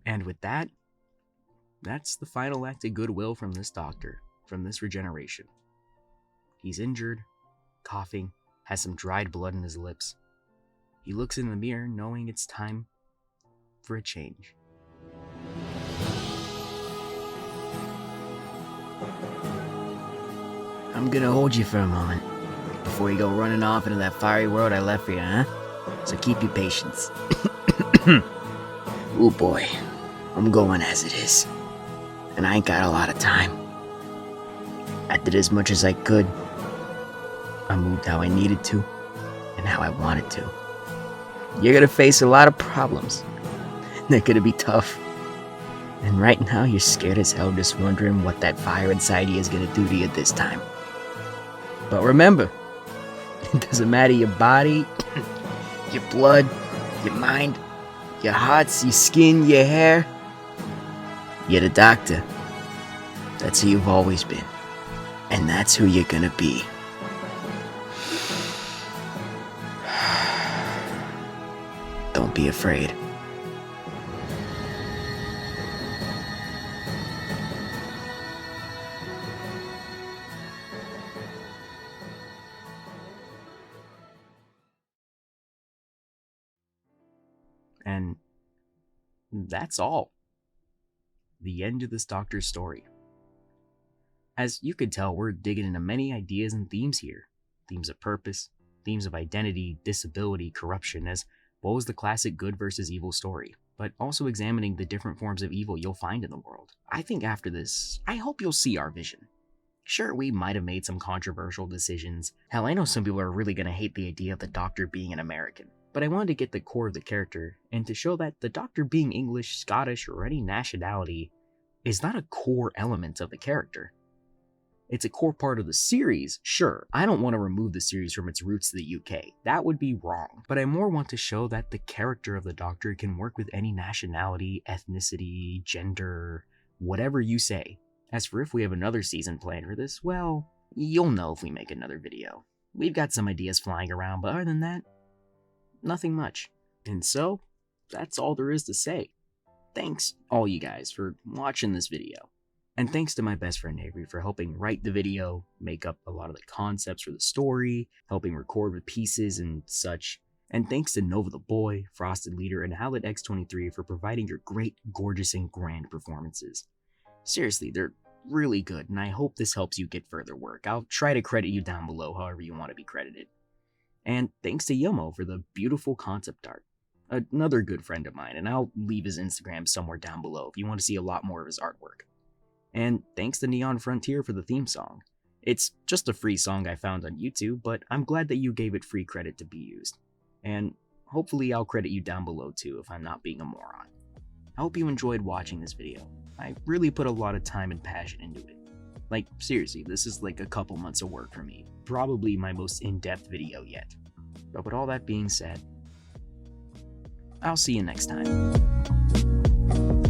And with that, that's the final act of goodwill from this Doctor, from this regeneration. He's injured, coughing, has some dried blood in his lips. He looks in the mirror knowing it's time for a change. I'm gonna hold you for a moment before you go running off into that fiery world I left for you, huh? So keep your patience. Oh boy, I'm going as it is. And I ain't got a lot of time. I did as much as I could. I moved how I needed to, and how I wanted to. You're gonna face a lot of problems. They're gonna be tough. And right now you're scared as hell just wondering what that fire inside you is gonna do to you this time. But remember, it doesn't matter your body, your blood, your mind, your hearts, your skin, your hair. You're the Doctor. That's who you've always been. And that's who you're gonna be. Don't be afraid. And that's all. The end of this Doctor's story. As you could tell, we're digging into many ideas and themes here. Themes of purpose, themes of identity, disability, corruption, as well as the classic good versus evil story, but also examining the different forms of evil you'll find in the world. I think after this, I hope you'll see our vision. Sure, we might have made some controversial decisions. Hell, I know some people are really gonna hate the idea of the Doctor being an American. But I wanted to get the core of the character, and to show that the Doctor being English, Scottish, or any nationality is not a core element of the character. It's a core part of the series, sure. I don't want to remove the series from its roots to the UK. That would be wrong. But I more want to show that the character of the Doctor can work with any nationality, ethnicity, gender, whatever you say. As for if we have another season planned for this, well, you'll know if we make another video. We've got some ideas flying around, but other than that, nothing much. And so, that's all there is to say. Thanks, all you guys, for watching this video. And thanks to my best friend Avery for helping write the video, make up a lot of the concepts for the story, helping record with pieces and such. And thanks to Nova the Boy, Frosted Leader, and Howlett X23 for providing your great, gorgeous, and grand performances. Seriously, they're really good, and I hope this helps you get further work. I'll try to credit you down below however you want to be credited. And thanks to Yomo for the beautiful concept art. Another good friend of mine, and I'll leave his Instagram somewhere down below if you want to see a lot more of his artwork. And thanks to Neon Frontier for the theme song. It's just a free song I found on YouTube, but I'm glad that you gave it free credit to be used. And hopefully I'll credit you down below too if I'm not being a moron. I hope you enjoyed watching this video. I really put a lot of time and passion into it. Like, seriously, this is like a couple months of work for me. Probably my most in-depth video yet. But with all that being said, I'll see you next time.